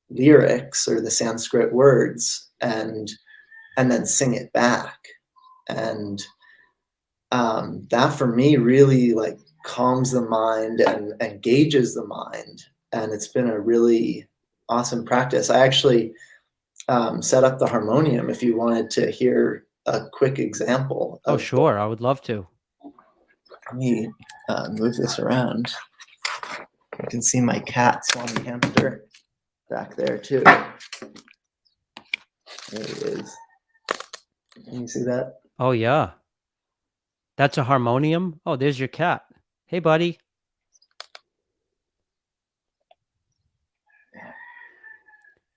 lyrics or the Sanskrit words, and then sing it back. And that for me really like calms the mind and engages the mind. And it's been a really awesome practice. I actually set up the harmonium if you wanted to hear a quick example. Oh, sure. I would love to. Let me move this around. You can see my cat, Swanee Hamster, back there too. There he is. Can you see that? Oh, yeah. That's a harmonium? Oh, there's your cat. Hey, buddy.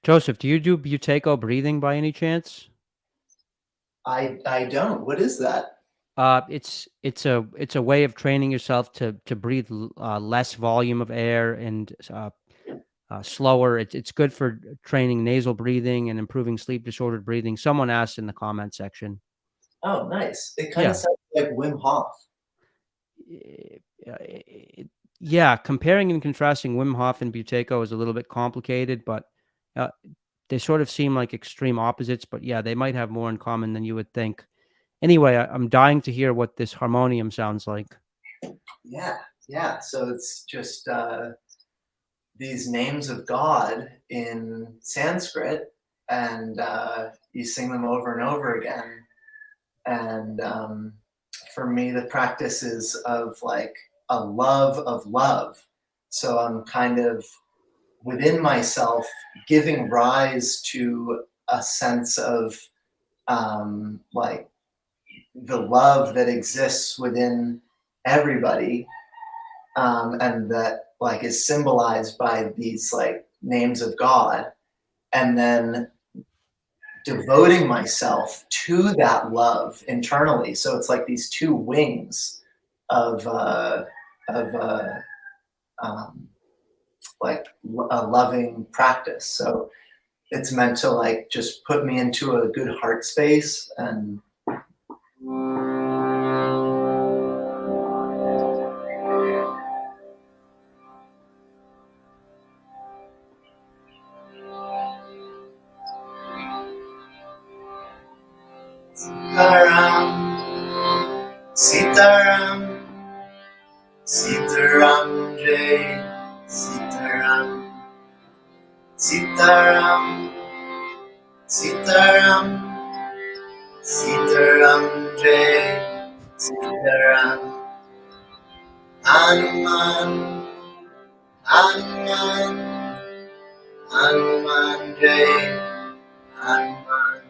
Joseph, do you do Buteyko breathing by any chance? I don't. What is that? It's a way of training yourself to breathe less volume of air and slower. It's good for training nasal breathing and improving sleep disordered breathing. Someone asked in the comment section. Oh, nice. It kind of sounds like Wim Hof. Yeah, comparing and contrasting Wim Hof and Buteyko is a little bit complicated, but they sort of seem like extreme opposites. But yeah, they might have more in common than you would think. Anyway, I'm dying to hear what this harmonium sounds like. Yeah. So it's just these names of God in Sanskrit, and you sing them over and over again. And for me, the practice is of like a love of love. So I'm kind of within myself giving rise to a sense of like the love that exists within everybody, and that like is symbolized by these like names of God, and then devoting myself to that love internally. So it's like these two wings of like a loving practice. So it's meant to like just put me into a good heart space and Sitaram, Sitaram Jai, Sitaram, Sitaram, Sitaram, Sitaram Jai, Sitaram, Hanuman, Hanuman, Hanuman Jai, Hanuman,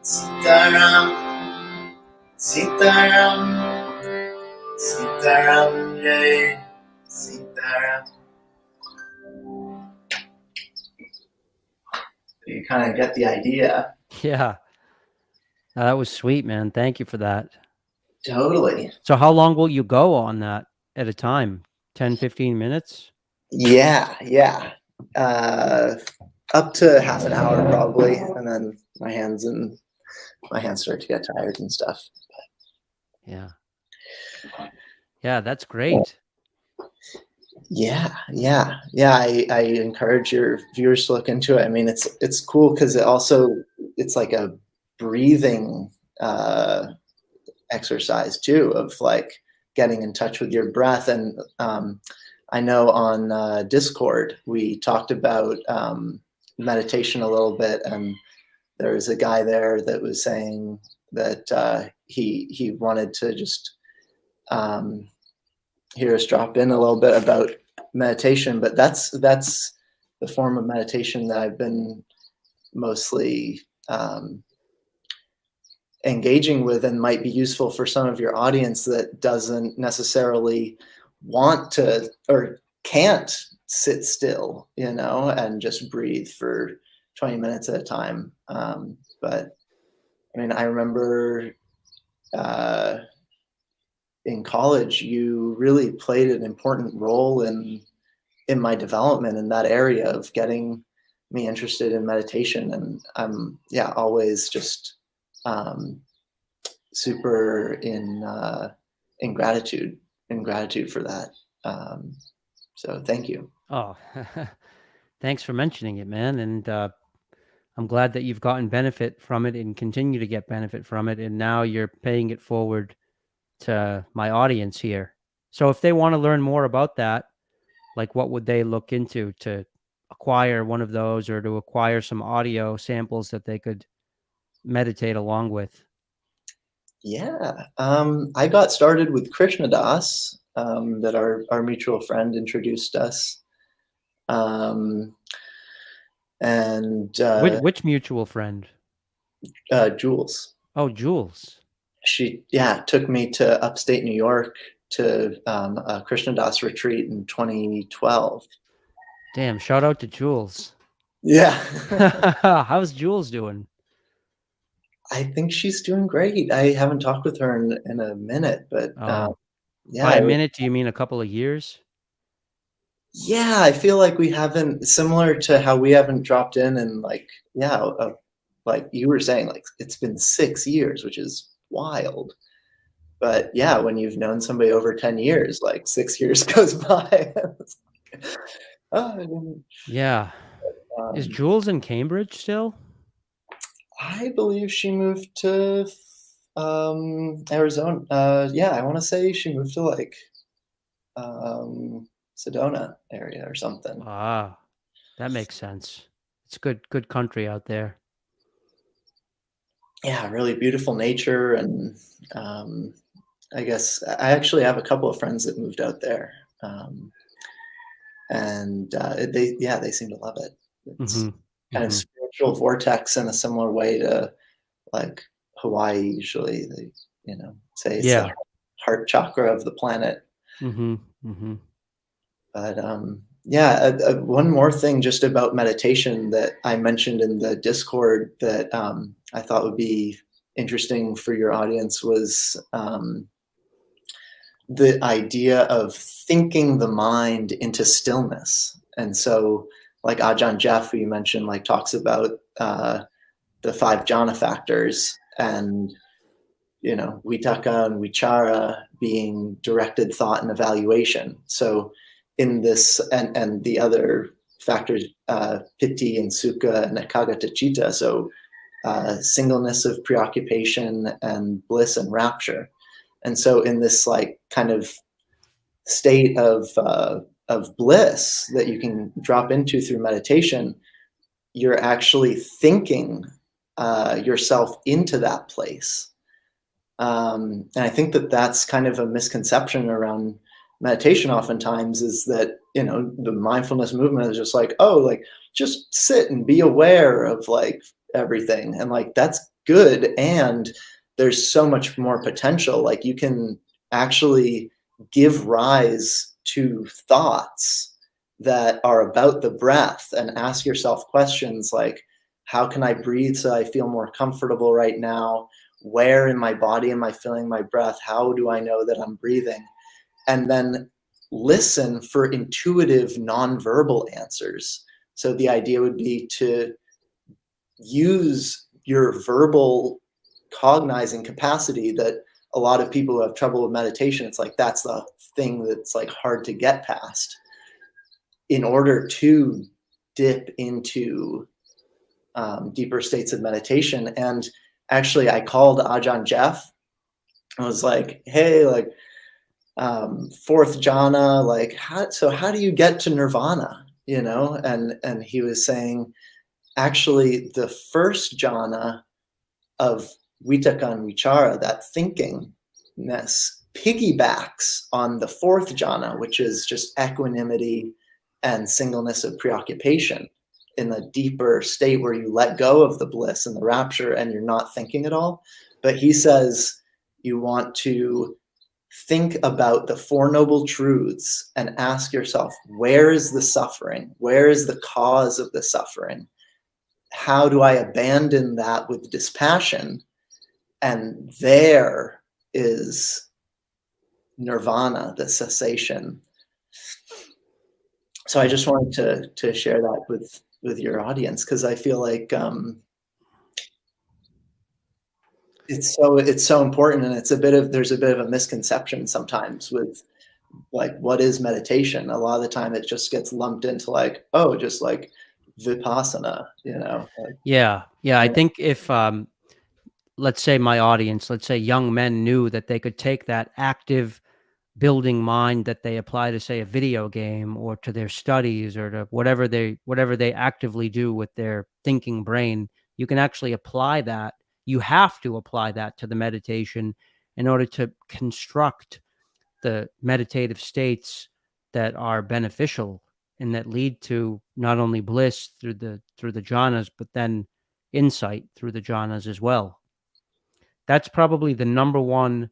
Sitaram, Sitaram, Sitaram Jai, Sitaram. You kind of get the idea. Yeah. That was sweet, man. Thank you for that. Totally. So how long will you go on that at a time? 10, 15 minutes? Yeah. Up to half an hour probably, and then my hands start to get tired and stuff. Yeah. Yeah, that's great. Yeah. I encourage your viewers to look into it. I mean, it's cool because it's like a breathing exercise too, of like getting in touch with your breath. And I know on Discord we talked about meditation a little bit, and there was a guy there that was saying that he wanted to just hear us drop in a little bit about meditation, but that's the form of meditation that I've been mostly engaging with, and might be useful for some of your audience that doesn't necessarily want to or can't sit still, and just breathe for 20 minutes at a time. But I mean, I remember in college, you really played an important role in my development in that area of getting me interested in meditation. And I'm always just super in gratitude for that. So thank you. Oh, thanks for mentioning it, man. And I'm glad that you've gotten benefit from it and continue to get benefit from it. And now you're paying it forward to my audience here. So if they want to learn more about that, like what would they look into to acquire one of those or to acquire some audio samples that they could meditate along with? Yeah, I got started with Krishna Das, that our mutual friend introduced us. Um, and Which mutual friend? Jules, Oh, Jules. she took me to upstate New York to a Krishna Das retreat in 2012. Damn, shout out to Jules. Yeah, How's Jules doing? I think she's doing great. I haven't talked with her in a minute, but Oh, yeah, by a minute, do you mean a couple of years? yeah, I feel like we haven't, similar to how we haven't dropped in and like, like you were saying, like it's been 6 years, which is wild. But yeah, when you've known somebody over 10 years, like 6 years goes by. Oh, I didn't- Yeah. Is Jules in Cambridge still? I believe she moved to Arizona. Yeah, I want to say she moved to like Sedona area or something. Ah, that makes sense. It's good country out there. Yeah, really beautiful nature, and I guess I actually have a couple of friends that moved out there, and they seem to love it. It's kind of spiritual vortex in a similar way to like Hawaii. Usually, they say it's the heart chakra of the planet. But one more thing just about meditation that I mentioned in the Discord that I thought would be interesting for your audience was the idea of thinking the mind into stillness. And so like Ajahn Jeff, who you mentioned, like talks about the 5 jhana factors and vitaka and vichara being directed thought and evaluation. So in this and the other factors, piti and sukha and ekagata citta, so singleness of preoccupation and bliss and rapture. And so in this like kind of state of bliss that you can drop into through meditation, you're actually thinking yourself into that place. And I think that that's kind of a misconception around meditation oftentimes, is that, the mindfulness movement is just like, oh, like just sit and be aware of like everything. And like, that's good. And there's so much more potential. Like you can actually give rise to thoughts that are about the breath and ask yourself questions like, how can I breathe so I feel more comfortable right now? Where in my body am I feeling my breath? How do I know that I'm breathing? And then listen for intuitive nonverbal answers. So the idea would be to use your verbal cognizing capacity that a lot of people who have trouble with meditation, it's like that's the thing that's like hard to get past in order to dip into deeper states of meditation. And actually, I called Ajahn Jeff and was like, hey, like, 4th jhana, like, how do you get to nirvana? And he was saying, actually, the 1st jhana of vitaka and vichara, that thinkingness, piggybacks on the 4th jhana, which is just equanimity and singleness of preoccupation, in the deeper state where you let go of the bliss and the rapture and you're not thinking at all. But he says you want to think about the 4 noble truths and ask yourself, where is the suffering? Where is the cause of the suffering? How do I abandon that with dispassion? And there is nirvana, the cessation. So I just wanted to share that with your audience, because I feel like it's so important, and there's a bit of a misconception sometimes with like what is meditation. A lot of the time it just gets lumped into like, oh, just like vipassana, like, Yeah. I think if let's say my audience, let's say young men, knew that they could take that active building mind that they apply to, say, a video game or to their studies or to whatever they actively do with their thinking brain. You can actually apply that. You have to apply that to the meditation in order to construct the meditative states that are beneficial and that lead to not only bliss through the jhanas, but then insight through the jhanas as well. That's probably the number one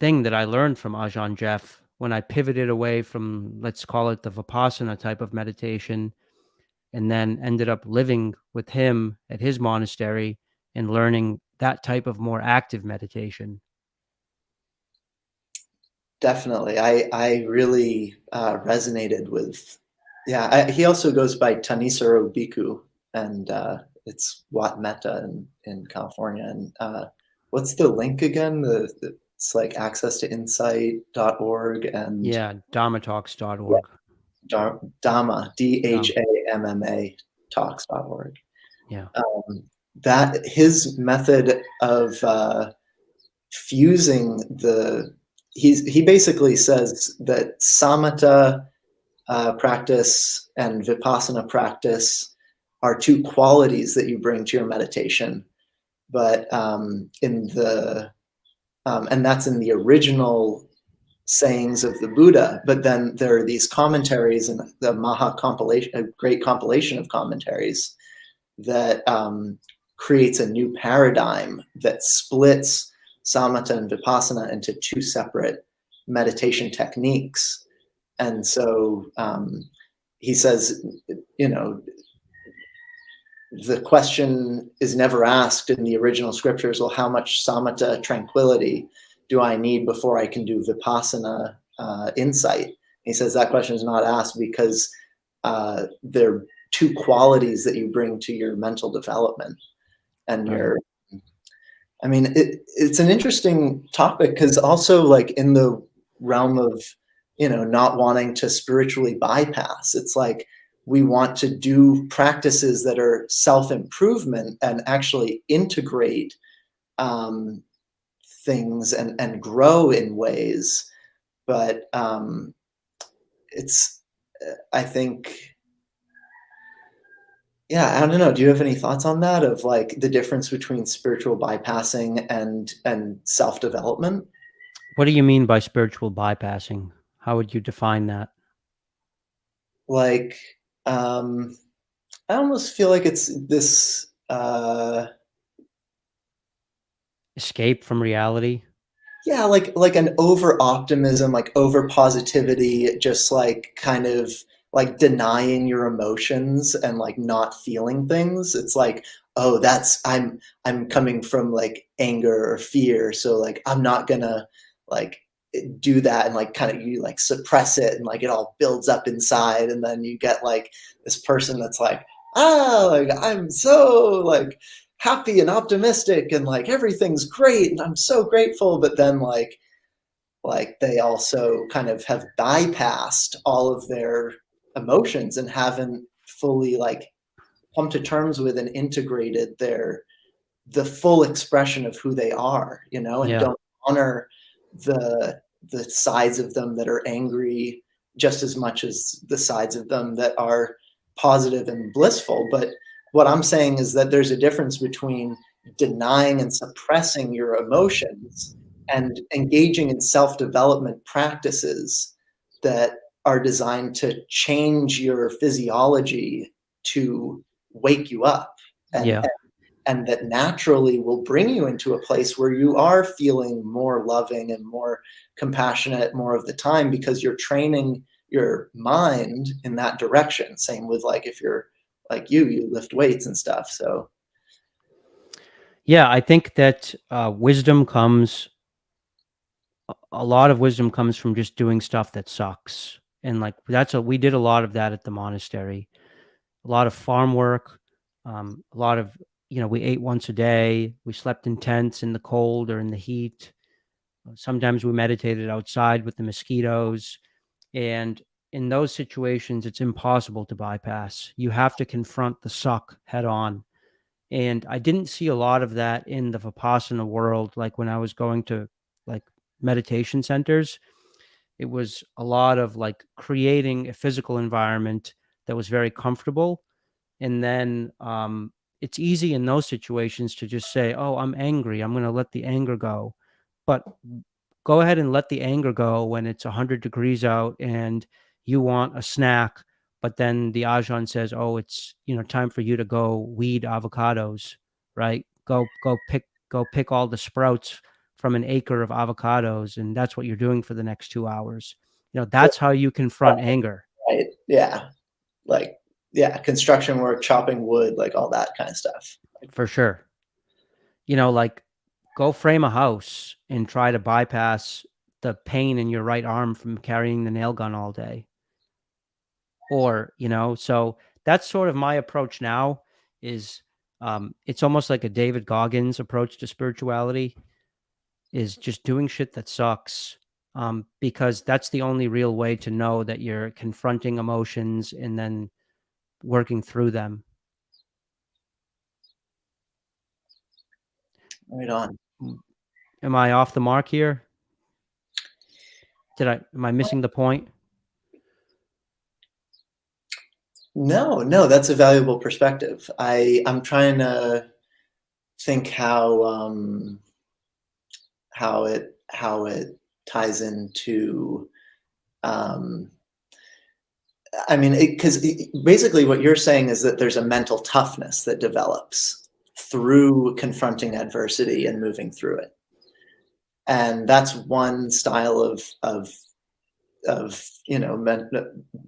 thing that I learned from Ajahn Jeff when I pivoted away from, let's call it, the Vipassana type of meditation, and then ended up living with him at his monastery and learning that type of more active meditation. Definitely. I really resonated with, he also goes by Tanisaro Bhikkhu, and it's Wat Metta in California. And what's the link again? It's like accesstoinsight.org and Dhammatalks.org. Dhamma, DHAMMA talks.org. Yeah. That his method of fusing he basically says that samatha practice and vipassana practice are two qualities that you bring to your meditation, but and that's in the original sayings of the Buddha. But then there are these commentaries and the Maha compilation, a great compilation of commentaries that creates a new paradigm that splits samatha and vipassana into two separate meditation techniques. And so he says, the question is never asked in the original scriptures, well, how much samatha tranquility do I need before I can do vipassana insight? He says that question is not asked because they're two qualities that you bring to your mental development. And it's an interesting topic, because also, like, in the realm of, not wanting to spiritually bypass, it's like we want to do practices that are self-improvement and actually integrate things and grow in ways. But it's, I think, I don't know. Do you have any thoughts on that, of like the difference between spiritual bypassing and self-development? What do you mean by spiritual bypassing? How would you define that? Like, I almost feel like it's this escape from reality. Yeah, like an over optimism, like over positivity, just like kind of like denying your emotions and like not feeling things. It's like, oh, I'm coming from like anger or fear, so like I'm not gonna like do that, and like kind of you like suppress it, and like it all builds up inside, and then you get like this person that's like, like I'm so like happy and optimistic and like everything's great and I'm so grateful, but then like they also kind of have bypassed all of their emotions and haven't fully like come to terms with and integrated the full expression of who they are, and don't honor the sides of them that are angry just as much as the sides of them that are positive and blissful. But what I'm saying is that there's a difference between denying and suppressing your emotions and engaging in self-development practices that are designed to change your physiology to wake you up, and that naturally will bring you into a place where you are feeling more loving and more compassionate more of the time, because you're training your mind in that direction. Same with like if you're like you lift weights and stuff. So I think that wisdom comes, a lot of wisdom comes from just doing stuff that sucks. And like we did a lot of that at the monastery, a lot of farm work, a lot of, we ate once a day, we slept in tents in the cold or in the heat. Sometimes we meditated outside with the mosquitoes. And in those situations, it's impossible to bypass. You have to confront the suck head on. And I didn't see a lot of that in the Vipassana world. Like when I was going to like meditation centers. It was a lot of like creating a physical environment that was very comfortable. And then it's easy in those situations to just say, oh, I'm angry, I'm going to let the anger go. But go ahead and let the anger go when it's 100 degrees out and you want a snack, but then the Ajahn says, oh, it's, time for you to go weed avocados, right? Go pick all the sprouts from an acre of avocados, and that's what you're doing for the next 2 hours. That's how you confront anger. Right. Yeah. Like, yeah, construction work, chopping wood, like all that kind of stuff. For sure. Like, go frame a house and try to bypass the pain in your right arm from carrying the nail gun all day. Or, so that's sort of my approach now. Is it's almost like a David Goggins approach to spirituality, is just doing shit that sucks, because that's the only real way to know that you're confronting emotions and then working through them. Right on. Am I off the mark here? Am I missing the point? No, that's a valuable perspective. I'm trying to think how it ties into, I mean, because basically what you're saying is that there's a mental toughness that develops through confronting adversity and moving through it, and that's one style of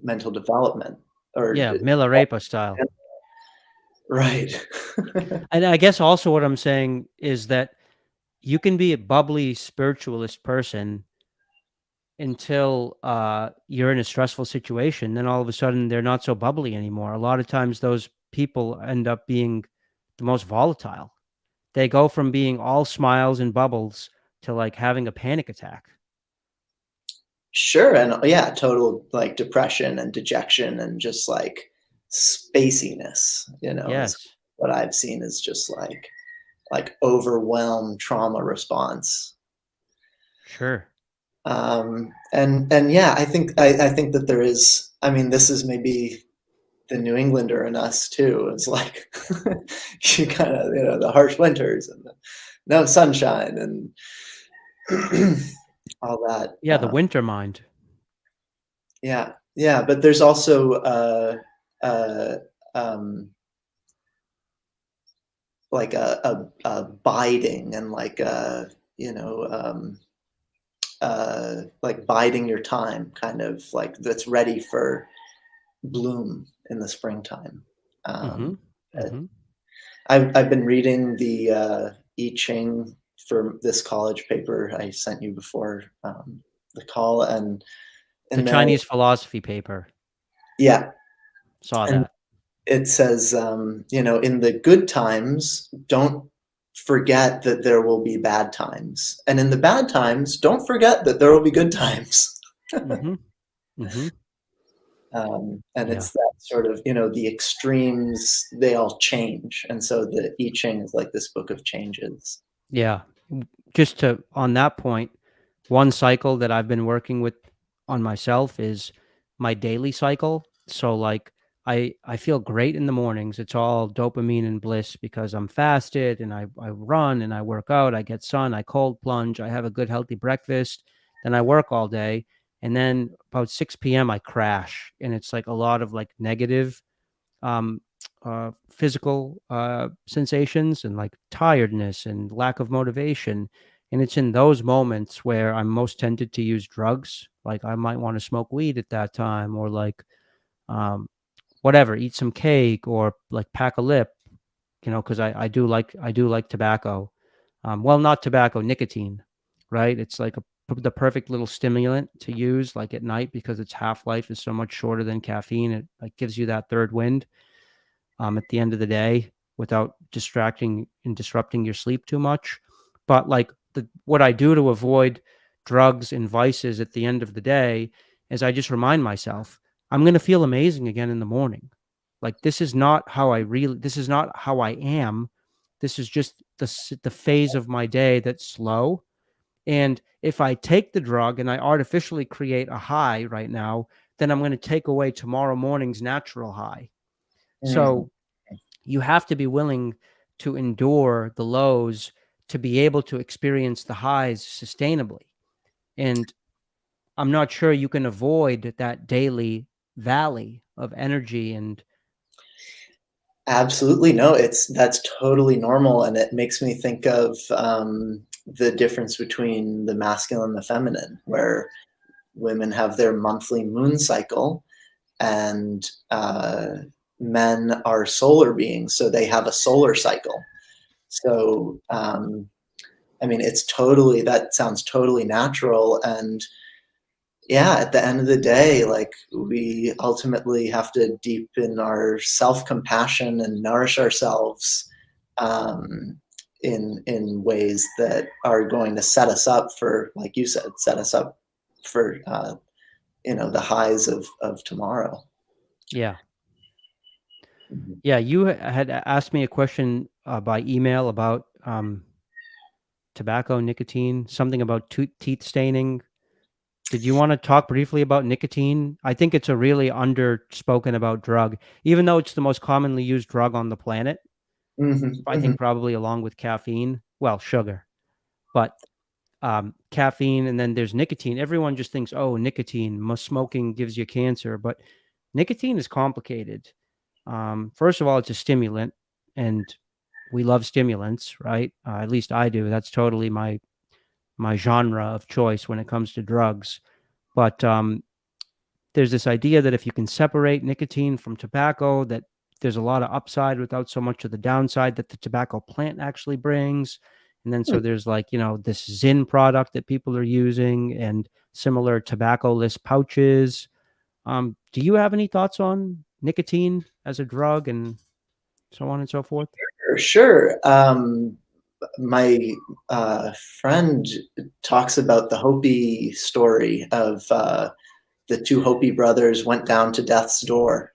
mental development. Or Yeah, Milarepa style. right. And I guess also what I'm saying is that you can be a bubbly spiritualist person until you're in a stressful situation. Then all of a sudden they're not so bubbly anymore. A lot of times those people end up being the most volatile. They go from being all smiles and bubbles to like having a panic attack. Sure, and yeah, total like depression and dejection and just like spaciness, is Yes, what I've seen is just like overwhelmed trauma response. sure. And yeah, I think that there is, I mean, this is maybe the New Englander in us too. It's like you kind of, the harsh winters and no sunshine and all that. Yeah, the winter mind. Yeah, but there's also uh, um, like a biding and like like biding your time, kind of like that's ready for bloom in the springtime. Mm-hmm. Uh, Mm-hmm. I've been reading the I Ching for this college paper I sent you before the call, and The then Chinese philosophy paper. yeah, Saw and that. it says, in the good times, don't forget that there will be bad times. And in the bad times, don't forget that there will be good times. Mm-hmm. Mm-hmm. And Yeah. it's that sort of, the extremes, they all change. And so the I Ching is like this book of changes. Yeah. Just on that point, one cycle that I've been working with on myself is my daily cycle. So like I feel great in the mornings. It's all dopamine and bliss because I'm fasted and I run and I work out, I get sun, I cold plunge, I have a good healthy breakfast, then I work all day. And then about 6 p.m. I crash. And it's like a lot of like negative um, physical sensations and like tiredness and lack of motivation. And it's in those moments where I'm most tempted to use drugs. Like I might want to smoke weed at that time, or like um, whatever, eat some cake, or like pack a lip. Because I do like tobacco. Well, not tobacco, nicotine, right? It's like the perfect little stimulant to use like at night because its half life is so much shorter than caffeine. It like gives you that third wind at the end of the day without distracting and disrupting your sleep too much. But like what I do to avoid drugs and vices at the end of the day is I just remind myself I'm going to feel amazing again in the morning. Like this is not how I am. This is just the phase of my day that's slow. And if I take the drug and I artificially create a high right now, then I'm going to take away tomorrow morning's natural high. Mm. So you have to be willing to endure the lows to be able to experience the highs sustainably. And I'm not sure you can avoid that daily valley of energy. And Absolutely no, that's totally normal, and it makes me think of the difference between the masculine and the feminine, where women have their monthly moon cycle, and men are solar beings, so they have a solar cycle. So I mean, that sounds totally natural, and yeah, at the end of the day, like, we ultimately have to deepen our self-compassion and nourish ourselves um, in ways that are going to set us up for, like you said, set us up for the highs of tomorrow. yeah, Mhm. yeah, you had asked me a question by email about tobacco, nicotine, something about teeth staining. Did you want to talk briefly about nicotine? I think it's a really underspoken about drug, even though it's the most commonly used drug on the planet. Mhm, I mhm. think probably along with caffeine, well, sugar, but caffeine, and then there's nicotine. Everyone just thinks, oh, nicotine, smoking gives you cancer, but nicotine is complicated. First of all, it's a stimulant, and we love stimulants, right? At least I do. That's totally my genre of choice when it comes to drugs. But there's this idea that if you can separate nicotine from tobacco, that there's a lot of upside without so much of the downside that the tobacco plant actually brings. And then so there's like, this Zyn product that people are using and similar tobacco-less pouches. Do you have any thoughts on nicotine as a drug and so on and so forth? Sure. My friend talks about the Hopi story of the two Hopi brothers went down to death's door,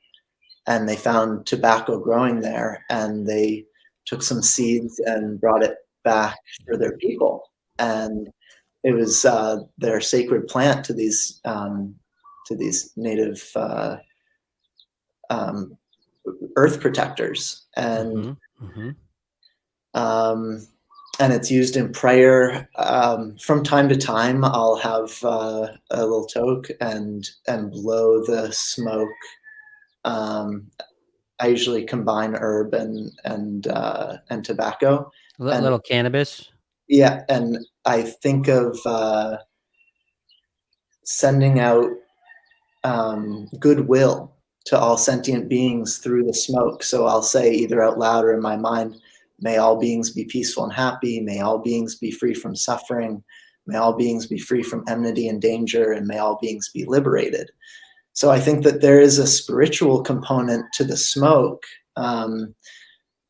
and they found tobacco growing there, and they took some seeds and brought it back for their people. And it was their sacred plant to these native um, earth protectors, Mm-hmm. Mm-hmm. um, and it's used in prayer. From time to time, I'll have a little toke and blow the smoke. Um, I usually combine herb and tobacco, and Little cannabis. yeah, and I think of sending out goodwill to all sentient beings through the smoke. So I'll say either out loud or in my mind, may all beings be peaceful and happy. May all beings be free from suffering. May all beings be free from enmity and danger, and may all beings be liberated. So I think that there is a spiritual component to the smoke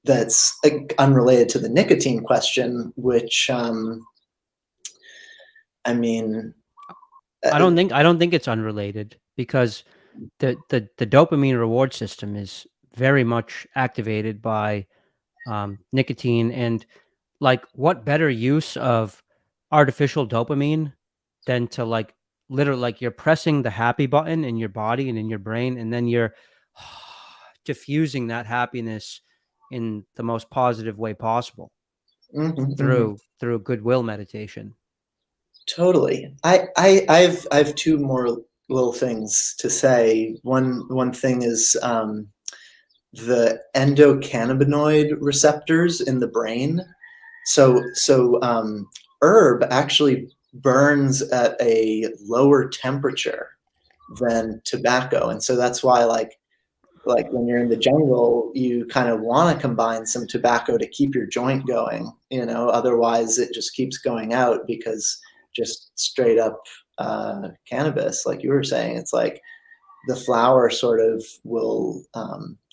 that's unrelated to the nicotine question, which I mean, I don't think it's unrelated because the dopamine reward system is very much activated by nicotine. And like, what better use of artificial dopamine than to like literally, like, you're pressing the happy button in your body and in your brain, and then you're diffusing that happiness in the most positive way possible mhm, mhm. through goodwill meditation. Totally. I have two more little things to say. One thing is the endocannabinoid receptors in the brain. So herb actually burns at a lower temperature than tobacco, and so that's why like when you're in the jungle, you kind of want to combine some tobacco to keep your joint going, otherwise it just keeps going out, because just straight up cannabis, like you were saying, it's like the flower sort of will,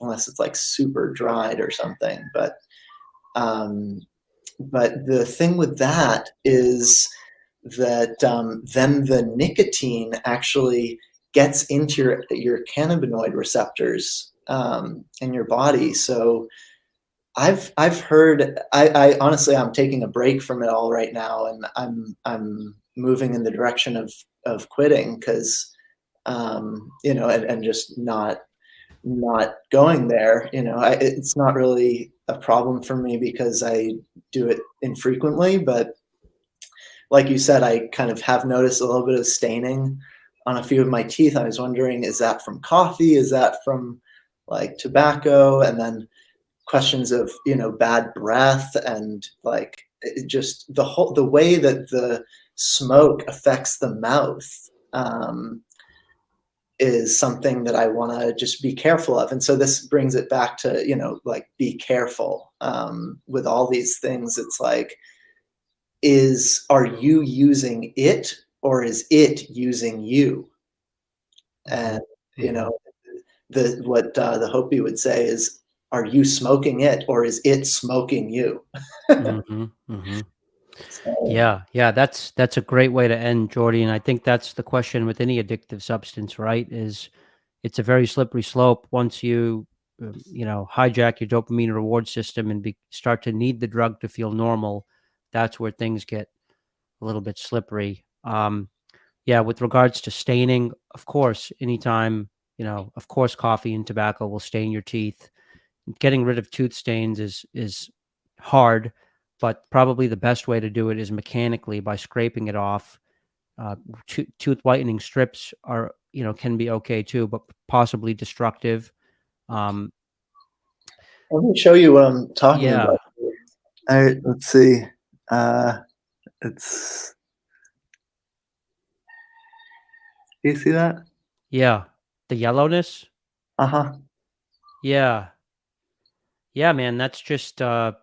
unless it's like super dried or something. But the thing with that is that then the nicotine actually gets into your cannabinoid receptors in your body. So I've heard. I honestly, I'm taking a break from it all right now, and I'm moving in the direction of quitting because and just not going there. It's not really a problem for me because I do it infrequently, but like you said, I kind of have noticed a little bit of staining on a few of my teeth. I was wondering, is that from coffee? Is that from like tobacco? And then questions of bad breath and like just the way that the smoke affects the mouth is something that I want to just be careful of. And so this brings it back to like be careful with all these things. It's like, are you using it or is it using you? And what the Hopi would say is, are you smoking it or is it smoking you? So, Yeah, that's a great way to end, Jordi. And I think that's the question with any addictive substance, right? Is it's a very slippery slope once you hijack your dopamine reward system and start to need the drug to feel normal. That's where things get a little bit slippery. Yeah, with regards to staining, of course, anytime, of course, coffee and tobacco will stain your teeth. Getting rid of tooth stains is hard, but probably the best way to do it is mechanically by scraping it off. Tooth whitening strips can be okay too, but possibly destructive. let me show you what I'm talking Yeah, about. All right, let's see. It's You see that? yeah, the yellowness. Uh-huh. Yeah, yeah, man, that's just that.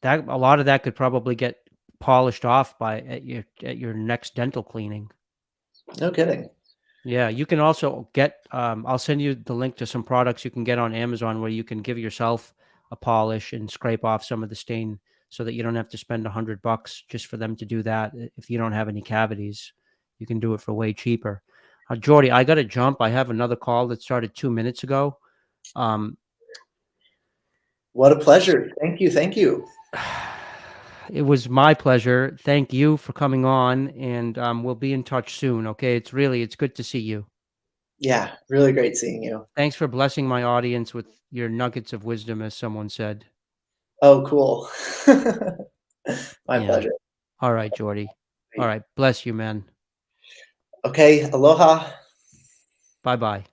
A lot of that could probably get polished off at your next dental cleaning. No kidding. Yeah, you can also get, I'll send you the link to some products you can get on Amazon where you can give yourself a polish and scrape off some of the stain so that you don't have to spend $100 just for them to do that. If you don't have any cavities, you can do it for way cheaper. Jordi, I got to jump. I have another call that started 2 minutes ago. What a pleasure. Thank you. Thank you. It was my pleasure. Thank you for coming on, and we'll be in touch soon. Okay, it's good to see you. Yeah, really great seeing you. Thanks for blessing my audience with your nuggets of wisdom, as someone said. Oh, cool. My Yeah. pleasure. All right, Jordi. All right. Bless you, man. Okay, aloha. Bye-bye.